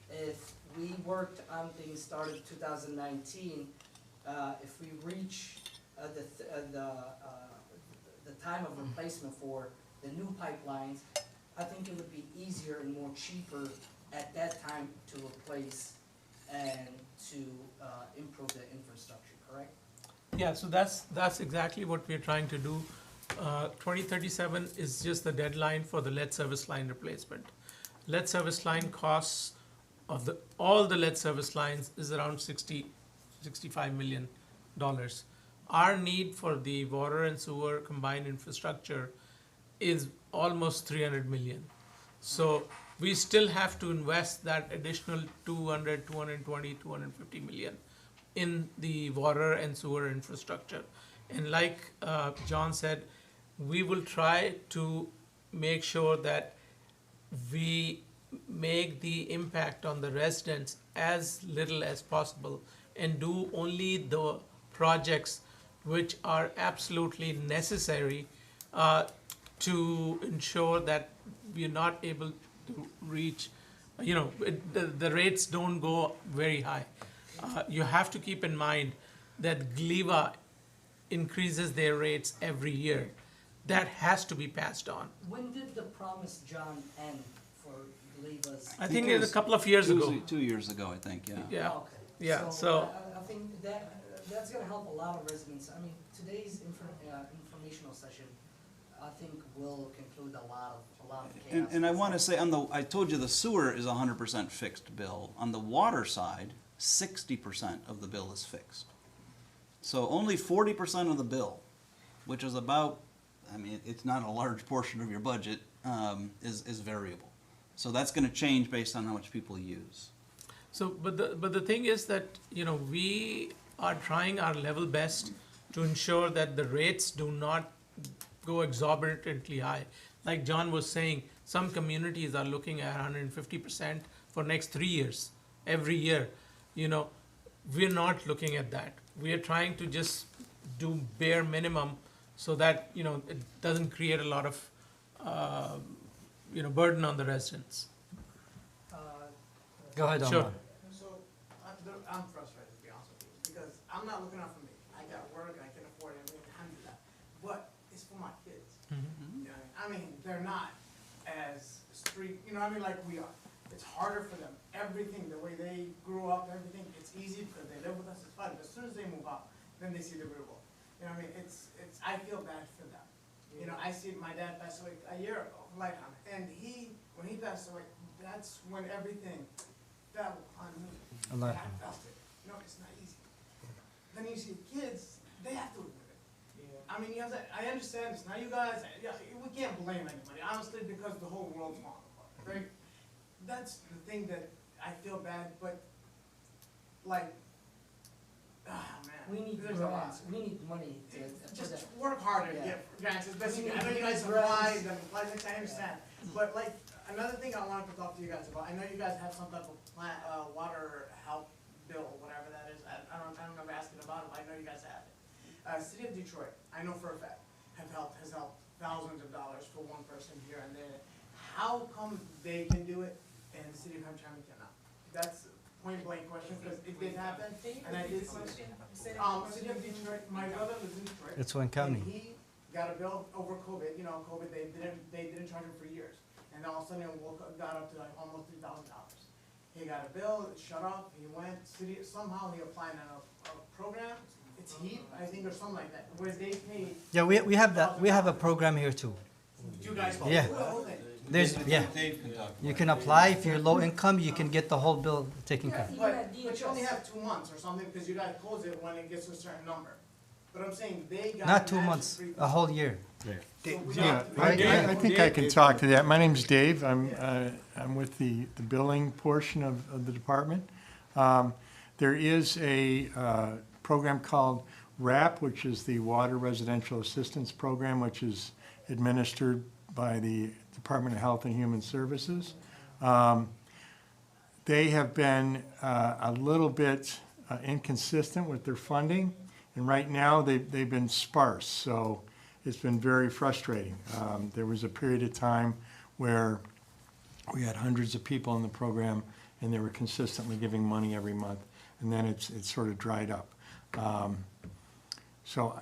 if we worked on things started 2019, if we reach the time of replacement for the new pipelines, I think it would be easier and more cheaper at that time to replace and to improve the infrastructure, correct? Yeah, so that's exactly what we're trying to do. 2037 is just the deadline for the lead service line replacement. Lead service line costs of all the lead service lines is around $65 million. Our need for the water and sewer combined infrastructure is almost 300 million. So we still have to invest that additional 200, 220, 250 million in the water and sewer infrastructure. And like John said, we will try to make sure that we make the impact on the residents as little as possible and do only the projects which are absolutely necessary to ensure that we are not able to reach, the rates don't go very high. You have to keep in mind that GLEVA increases their rates every year. That has to be passed on. When did the promise, John, end for believe was. I think it was a couple of years ago. 2 years ago, I think, yeah. Yeah, Okay. yeah, so, I think that's gonna help a lot of residents. I mean, today's informational session, I think will conclude a lot of chaos. And I wanna say, I told you the sewer is 100% fixed bill. On the water side, 60% of the bill is fixed. So only 40% of the bill, which is about, I mean, it's not a large portion of your budget, is variable. So that's gonna change based on how much people use. so, but the thing is that, you know, we are trying our level best to ensure that the rates do not go exorbitantly high. Like John was saying, some communities are looking at 150% for next 3 years, every year. You know, we're not looking at that. We are trying to just do bare minimum so that, you know, it doesn't create a lot of, you know, burden on the residents. Go ahead, Sure. Omar. So, I'm frustrated, to be honest with you, because I'm not looking out for me. I got work, I can afford everything, I can do that. But it's for my kids. You know, I mean, they're not as street, you know what I mean, like we are. It's harder for them. Everything, the way they grew up, everything, it's easy because they live with us, it's fun. But as soon as they move out, then they see the real world. You know what I mean? I feel bad for them. You know, I see my dad passed away a year ago, like, and when he passed away, that's when everything fell on me. Allah. I felt it. No, it's not easy. Then you see kids, they have to live with it. I mean, you have to, I understand it's not you guys, yeah, we can't blame anybody, honestly, because the whole world's falling apart, right? That's the thing that I feel bad, but, like, man. We need there's a lot. grants, we need money to. Just work harder to Yeah. get grants, especially, We I know you need guys grants. applied, like, I understand. But like, another thing I wanted to talk to you guys about, I know you guys have some type of water help bill, whatever that is, I don't remember asking about it, but I know you guys have it. City of Detroit, I know for a fact, has helped thousands of dollars for one person here and there. How come they can do it and the city of Hamtramck cannot? That's a point blank question, because it did happen, and I did see it. City of Detroit, my brother lives in Detroit. It's Wayne County. And he got a bill over COVID, you know, COVID, they didn't charge him for years. And all of a sudden, it got up to like almost $3,000. He got a bill, it shut off, he went, somehow he applied on a program, it's HEAP, I think, or something like that, where they pay. Yeah, we have that. We have a program here too. You guys. Yeah. The whole thing. There's, yeah. You can apply if you're low income. You can get the whole bill taken care of. But you only have 2 months or something, because you gotta close it when it gets to a certain number. But I'm saying they got. Not 2 matched months, 3%. a whole year. So we Yeah, got- I think I can talk to that. My name's Dave. I'm with the billing portion of the department. There is a program called WRAP, which is the Water Residential Assistance Program, which is administered by the Department of Health and Human Services. They have been a little bit inconsistent with their funding, and right now they've been sparse, so it's been very frustrating. There was a period of time where we had hundreds of people in the program, and they were consistently giving money every month, and then it's sort of dried up. So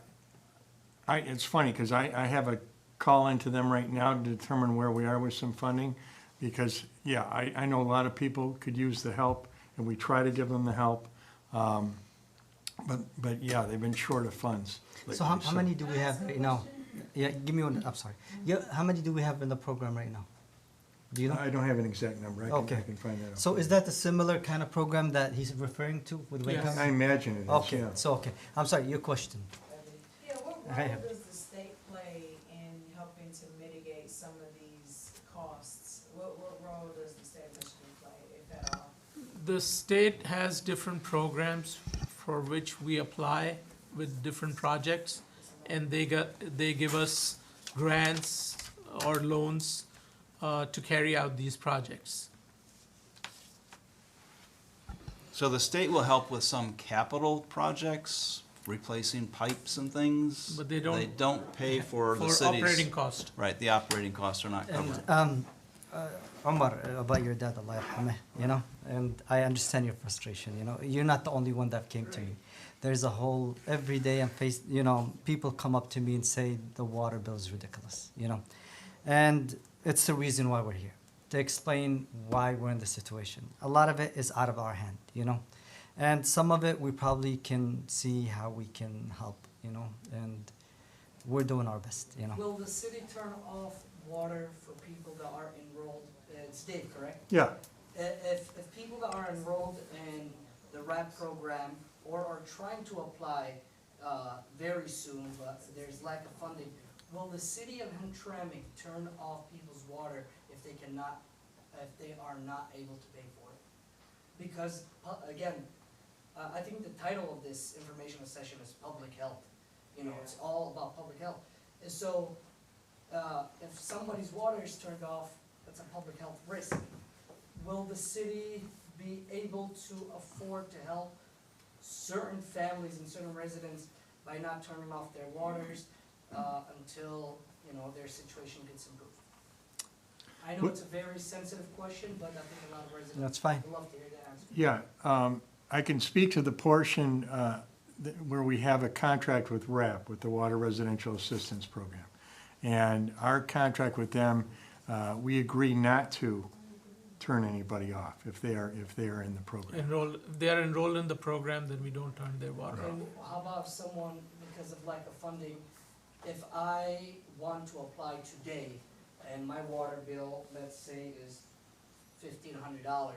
it's funny, because I have a call into them right now to determine where we are with some funding, because, yeah, I know a lot of people could use the help, and we try to give them the help. But yeah, they've been short of funds. So how many do we have right now? Yeah, give me one. I'm sorry. Yeah, how many do we have in the program right now? Do you know? I don't have an exact number. I Okay. can find that out. So is that the similar kind of program that he's referring to with Wayne Yes. County? I imagine it is, Okay, yeah. so, okay. I'm sorry, your question. Yeah, what Hi, role Em. does the state play in helping to mitigate some of these costs? What role does the state of Michigan play, if at all? The state has different programs for which we apply with different projects, and they give us grants or loans to carry out these projects. So the state will help with some capital projects, replacing pipes and things. But they don't- They don't pay for the For cities. operating cost. Right, the operating costs are not covered. And, Omar, about your dad, Allah yarhameh, you know, and I understand your frustration, you know. You're not the only one that came to me. There's a whole, every day you know, people come up to me and say the water bill is ridiculous, you know. And it's the reason why we're here. to explain why we're in this situation. A lot of it is out of our hand, you know? And some of it we probably can see how we can help, you know? And we're doing our best, you know? Will the city turn off water for people that are enrolled? It's Dave, correct? Yeah, If people that are enrolled in the RAP program or are trying to apply very soon, but there's lack of funding, will the city of Hamtramck turn off people's water if they are not able to pay for it? Because, again, I think the title of this informational session is public health. You know, it's all about public health. And so, if somebody's water is turned off, that's a public health risk. Will the city be able to afford to help certain families and certain residents by not turning off their waters until, you know, their situation gets improved? I know it's a very sensitive question, but I think a lot of residents That's fine. would love to hear the answer. yeah. I can speak to the portion where we have a contract with RAP, with the Water Residential Assistance Program. And our contract with them, we agree not to turn anybody off if they are in the program. If they are enrolled in the program, then we don't turn their water off. And how about if someone, because of lack of funding, if I want to apply today and my water bill, let's say, is $1,500,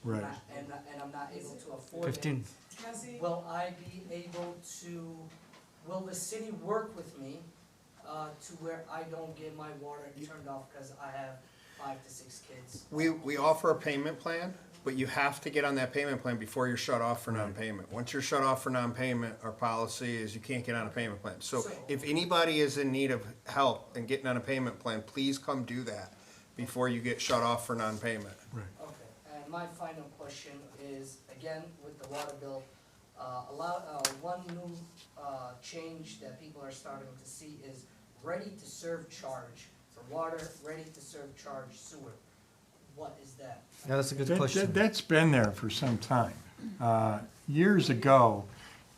Right. and I'm not able to afford it, 15. will I be able to, will the city work with me to where I don't get my water turned off because I have 5 to 6 kids? We offer a payment plan, but you have to get on that payment plan before you're shut off for non-payment. Once you're shut off for non-payment, our policy is you can't get on a payment plan. So if anybody is in need of help and getting on a payment plan, please come do that before you get shut off for non-payment. Right. Okay, and my final question is, again, with the water bill, one new change that people are starting to see is ready-to-serve charge for water, ready-to-serve charge sewer. What is that? Yeah, that's a good question. That's been there for some time. Years ago,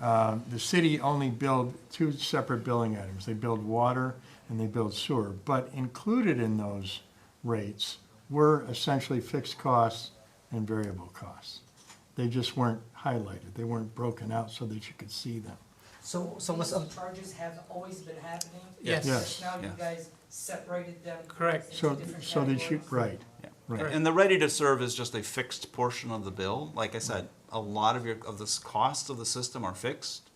the city only billed 2 separate billing items. They billed water and they billed sewer. But included in those rates were essentially fixed costs and variable costs. They just weren't highlighted. They weren't broken out so that you could see them. So what's These up? charges have always been happening? Yes. Yes. Now you Yeah. guys separated them? Correct. into So different that you, categories? right. Yeah. Right. And the ready to serve is just a fixed portion of the bill. Like I said, a lot of this cost of the system are fixed.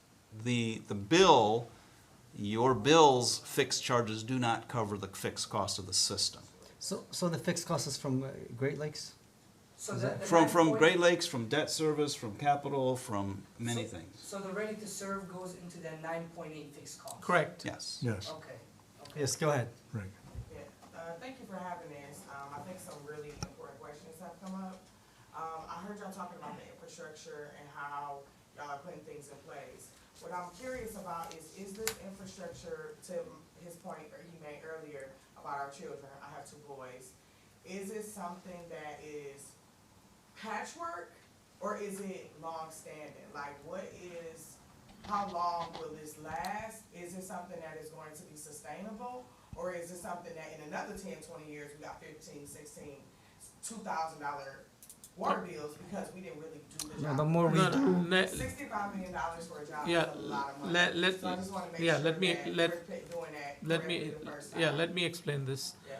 The bill, your bill's fixed charges do not cover the fixed cost of the system. So the fixed cost is from Great Lakes? So Is the- that- the From 9 Great Lakes, from debt service, from capital, from many So- things. So the ready-to-serve goes into that 9.8 fixed cost? Correct. Yes. Yes, Okay, okay. Yes, go ahead. right. Yeah, thank you for having this. I think some really important questions have come up. I heard y'all talking about the infrastructure and how y'all are putting things in place. What I'm curious about is this infrastructure, to his point that he made earlier about our children, I have 2 boys, is it something that is patchwork or is it long-standing? Like, how long will this last? Is it something that is going to be sustainable? Or is it something that in another 10, 20 years, we got 15, 16, $2,000 water bills because we didn't really do the Yeah, job? the more we No, do, no, ne- $65 million for a job Yeah, is a lot of money. let- So I just wanna make yeah, sure let me- that let- we're doing that let me, correctly the first time. yeah, let me explain this. Yeah.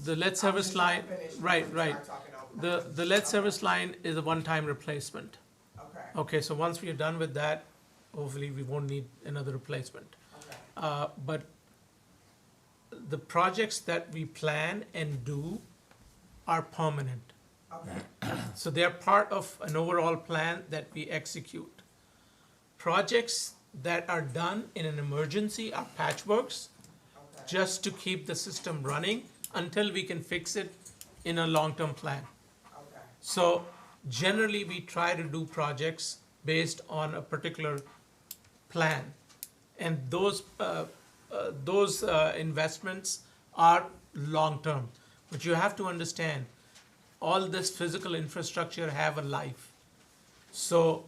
The lead I'm service just trying line, to finish right, before we right. start talking over. The lead service line is a one-time replacement. Okay, Okay, so once we are done with that, hopefully we won't need another replacement. okay. But the projects that we plan and do are permanent. Okay, So they are part of an overall plan that we execute. Projects that are done in an emergency are patchworks, okay. just to keep the system running until we can fix it in a long-term plan. Okay, So generally, we try to do projects based on a particular plan. And those investments are long-term. But you have to understand, all this physical infrastructure have a life. So,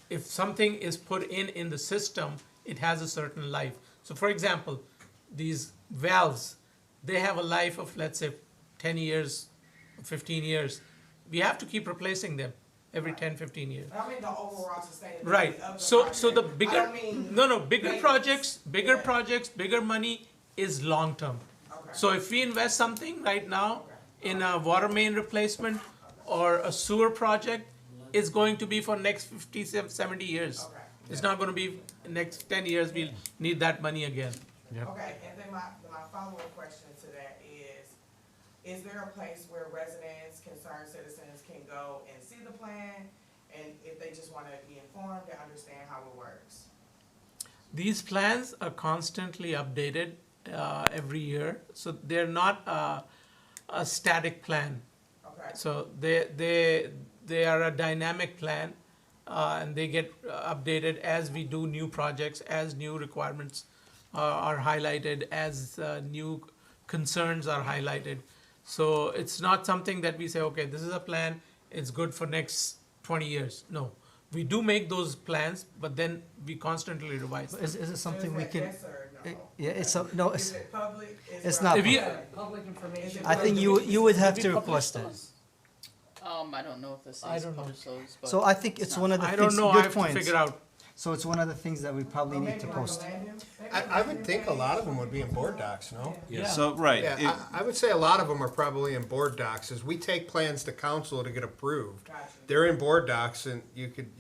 if something is put in the system, it has a certain life. So for example, these valves, they have a life of, let's say, 10 years, 15 years, we have to keep replacing them every 10, 15 years. I mean the overall sustainability Right, of the so the project. I bigger, don't mean bigger maintenance. projects, bigger money is long-term. Okay. So if we invest something right now in a water main replacement or a sewer project, it's going to be for next 50, 70 years. Okay. It's not gonna be next 10 years, we'll need that money again. Okay, and then my follow-up question to that is there a place where residents, concerned citizens can go and see the plan? And if they just wanna be informed and understand how it works? These plans are constantly updated every year, so they're not a static plan. Okay, So they are a dynamic plan, and they get updated as we do new projects, as new requirements are highlighted, as new concerns are highlighted. So it's not something that we say, okay, this is a plan, it's good for next 20 years. No, we do make those plans, but then we constantly revise them. Is it something we Is that can, yes or no? yeah, it's, no, Is it public? Is it's it- not If you- Public information. I think you would have to request it. I don't know if the I city's don't know. published those, but. So I think it's one of the I things, don't know, I good have to points. figure out. So it's one of the things that we probably Or need maybe to like a post. land use? Maybe I a would land think a use lot of page. them would be in board docs, no? Yeah. So, right, Yeah, I would say a lot of them are probably in board docs, as we take plans to council to get approved. Gotcha. They're in board docs and you could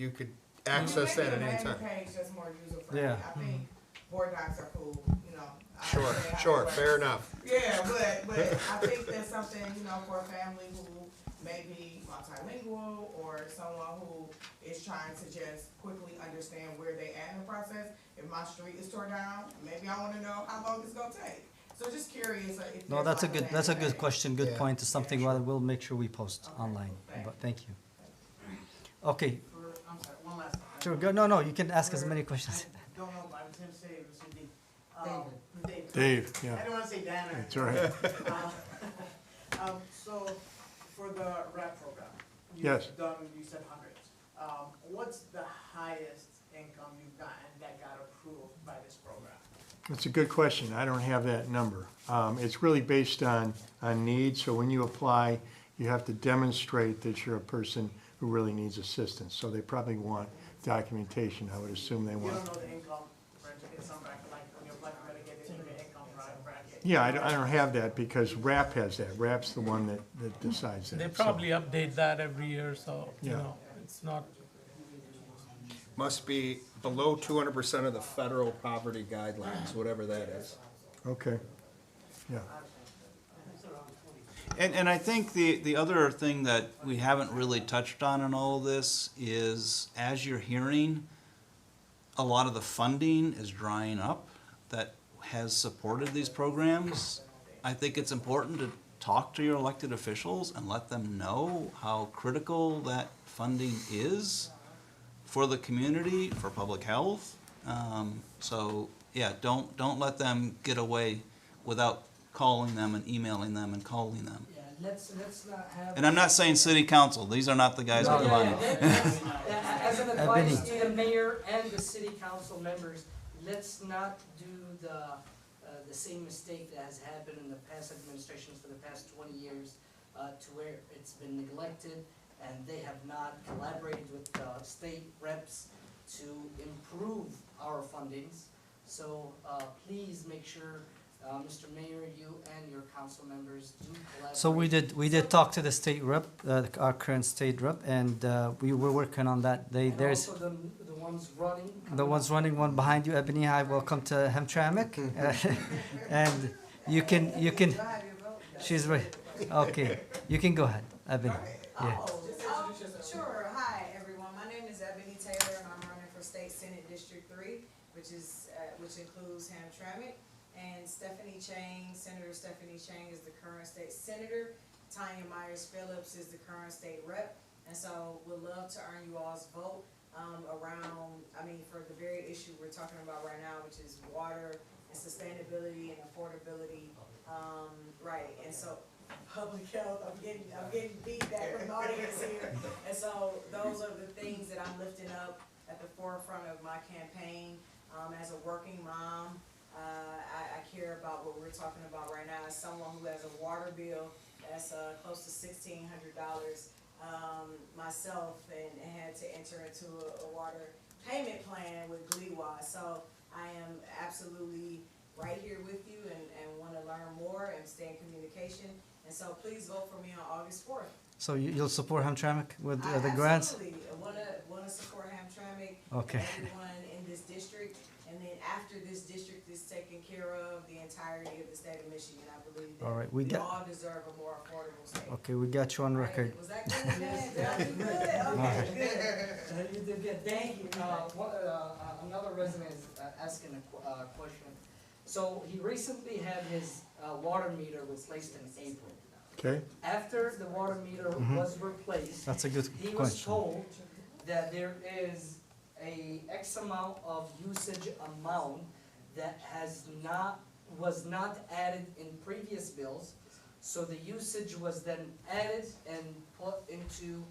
access Maybe that at a any landing time. page that's more user friendly. Yeah. I think board docs are cool, you know. I Sure, understand how sure, it fair works. enough. Yeah, but I think there's something, you know, for a family who may be multilingual or someone who is trying to just quickly understand where they at in the process. If my street is tore down, maybe I wanna know how long it's gonna take. So just curious if No, there's that's a like good, that's a landing good page. question, good Yeah. point, it's something Yeah. we'll make sure we post online, Thank but thank you. Okay, I'm sorry, one last time. sure, go, no, you can ask as many questions. I don't know, but I was gonna say it was Cindy. Dave. Dave, I yeah, didn't wanna say Dan or. that's all right. So, for the rap program. Yes. You've done, you said hundreds. What's the highest income you've gotten that got approved by this program? That's a good question. I don't have that number. It's really based on need, so when you apply, you have to demonstrate that you're a person who really needs assistance. So they probably want documentation, I would assume they You want. don't know the income range in some bracket, like when you apply for Medicaid, they give you an income bracket. Yeah, I don't have that because RAP has that. RAP's the one that decides that. They so. probably update that every year, so, you Yeah. know, it's not, Must be below 200% of the federal poverty guidelines, whatever that is. Okay, yeah. And I think the other thing that we haven't really touched on in all of this is, as you're hearing, a lot of the funding is drying up that has supported these programs. I think it's important to talk to your elected officials and let them know how critical that funding is for the community, for public health. So, yeah, don't let them get away without calling them and emailing them and calling them. Yeah, let's not have. And I'm not saying city council, these are not the guys with the money. As an advice to the mayor and the city council members, let's not do the same mistake that has happened in the past administrations for the past 20 years, to where it's been neglected and they have not collaborated with state reps to improve our fundings. So, please make sure, Mr. Mayor, you and your council members do collaborate. So we did talk to the state rep, our current state rep, and we were working on that. And There's also the ones running. the ones running one behind you, Ebony. Hi, welcome to Hamtramck. And you can, she's right. Okay, you can go ahead, Ebony. Yeah. Sure, hi, everyone. My name is Ebony Taylor, and I'm running for State Senate District 3, which includes Hamtramck. And Stephanie Chang, Senator Stephanie Chang is the current state senator. Tanya Myers Phillips is the current state rep. And so we'd love to earn you all's vote for the very issue we're talking about right now, which is water and sustainability and affordability. Right, and so public health, I'm getting feedback from the audience here. And so those are the things that I'm lifting up at the forefront of my campaign. As a working mom, I care about what we're talking about right now. As someone who has a water bill That's, close to $1,600. Myself and had to enter into a water payment plan with GleeWise. So I am absolutely right here with you and wanna learn more and stay in communication. And so please vote for me on August 4th. So you'll support Hamtramck with I the grants? absolutely wanna support Hamtramck. Okay. And everyone in this district, and then after this district is taken care of, the entirety of the state of Michigan, I believe All right, that we we got- all deserve a more affordable state. Okay, we got you on record. Was that good, man? Did I do good? Okay, good. You did good, thank you. Another resident is asking a question. So he recently had his water meter replaced in April. Okay? After the water meter was replaced, That's a good he was question. told that there is a X amount of usage amount that was not added in previous bills. So the usage was then added and put into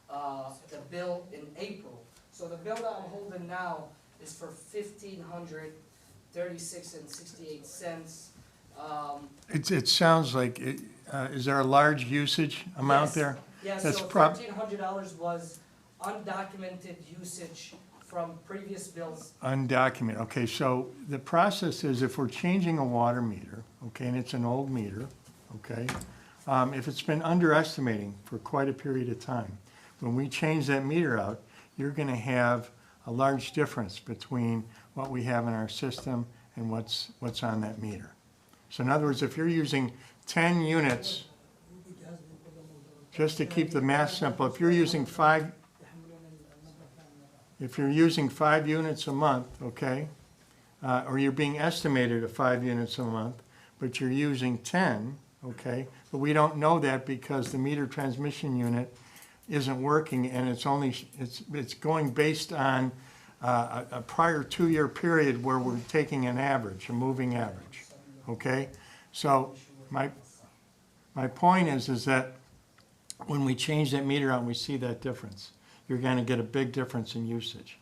the bill in April. So the bill that I'm holding now is for $1,536.68. It sounds like, is there a large usage amount Yes. there? Yeah, That's so $1,300 was undocumented usage from previous bills. Undocumented, okay, so the process is if we're changing a water meter, okay, and it's an old meter, okay, if it's been underestimating for quite a period of time, when we change that meter out, you're gonna have a large difference between what we have in our system and what's on that meter. So in other words, if you're using 10 units, just to keep the math simple, if you're using 5 units a month, okay, or you're being estimated at 5 units a month, but you're using 10, okay, but we don't know that because the meter transmission unit isn't working and it's going based on a prior 2-year period where we're taking an average, a moving average, okay? So my point is that when we change that meter out and we see that difference, you're gonna get a big difference in usage.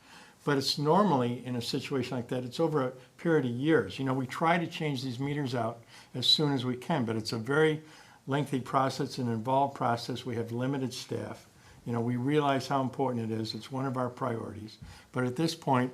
But it's normally, in a situation like that, it's over a period of years. You know, we try to change these meters out as soon as we can, but it's a very lengthy process, an involved process. We have limited staff. You know, we realize how important it is. It's one of our priorities. But at this point,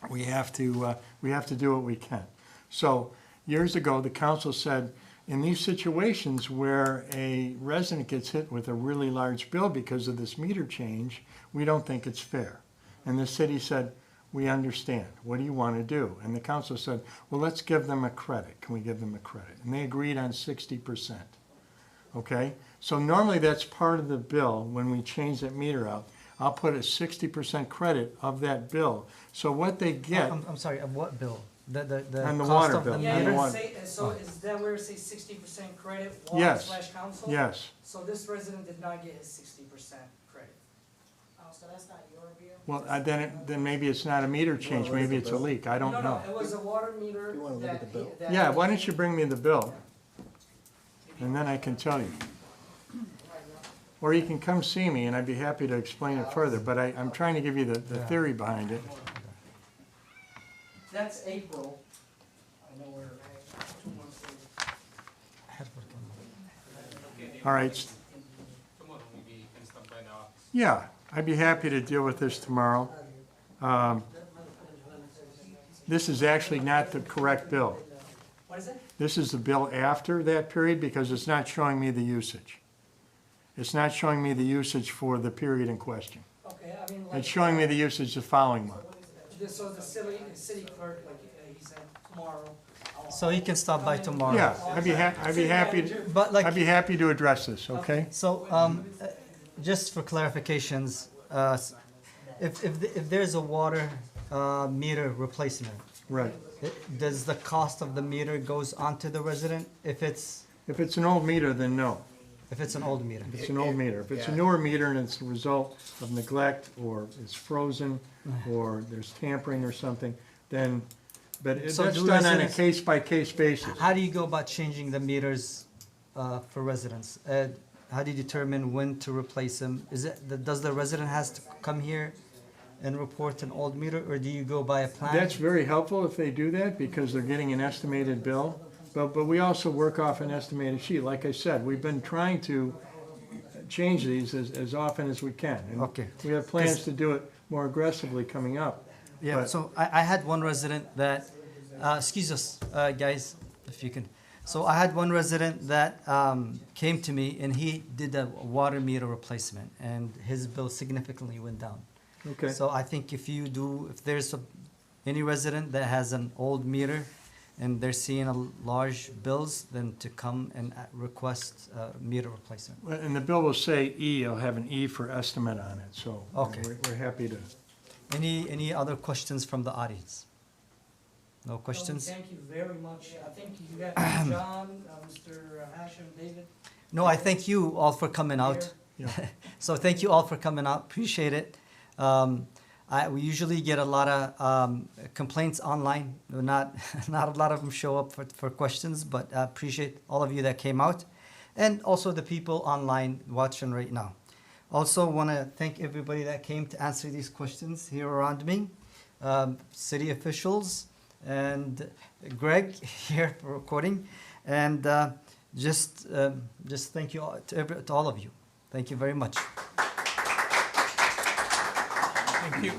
we have to do what we can. So years ago, the council said, in these situations where a resident gets hit with a really large bill because of this meter change, we don't think it's fair. And the city said, we understand. What do you want to do? And the council said, well, let's give them a credit. Can we give them a credit? And they agreed on 60%. Okay? So normally that's part of the bill when we change that meter out. I'll put a 60% credit of that bill. So what they get, I'm sorry, of what bill? The On the cost water of the bill. Yeah, meter? Yeah. so is that where it says 60% credit, water Yes. / council? yes. So this resident did not get his 60% credit. Oh, so that's not your bill? Well, then maybe it's not a meter change, maybe it's a leak, I don't No, know. it was a water meter that. Yeah, why don't you bring me the bill? And then I can tell you. Or you can come see me and I'd be happy to explain it further, but I'm trying to give you the theory behind it. That's April. I know we're 2 months later. All right, Tomorrow maybe you can stop by the office. yeah, I'd be happy to deal with this tomorrow. This is actually not the correct bill. What is it? This is the bill after that period because it's not showing me the usage. It's not showing me the usage for the period in question. Okay, I mean, like. It's showing me the usage the following month. So the city clerk, like he said, tomorrow. So he can stop by tomorrow. Yeah, I'd be happy, But like, I'd be happy to address this, okay? so, just for clarifications, if there's a water, meter replacement, Right. does the cost of the meter goes onto the resident if it's If it's an old meter, then no. an old meter? If it's an old meter. If it's a newer meter and it's a result of neglect, or it's frozen, or there's tampering or something, then, but So that's do done on a residents- case-by-case basis. How do you go about changing the meters for residents? How do you determine when to replace them? Does the resident has to come here and report an old meter, or do you go by a plan? That's very helpful if they do that, because they're getting an estimated bill. But we also work off an estimated sheet. Like I said, we've been trying to change these as often as we can. And Okay. we have plans to do it more aggressively coming up. Yeah, But- so I had one resident that, excuse us, guys, if you can. So I had one resident that came to me and he did a water meter replacement and his bill significantly went down. Okay. So I think if there's any resident that has an old meter and they're seeing large bills, then to come and request meter replacement. Well, and the bill will say E, it'll have an E for estimate on it, so. Okay. We're happy to. Any other questions from the audience? No questions? Thank you very much. I think you got John, Mr. Hashem, David. No, I thank you all for coming out. Yeah. So thank you all for coming out. Appreciate it. We usually get a lot of complaints online. Not a lot of them show up for questions, but I appreciate all of you that came out, and also the people online watching right now. Also want to thank everybody that came to answer these questions here around me, city officials, and Greg here for recording, and just thank you all, to all of you. Thank you very much. Thank you.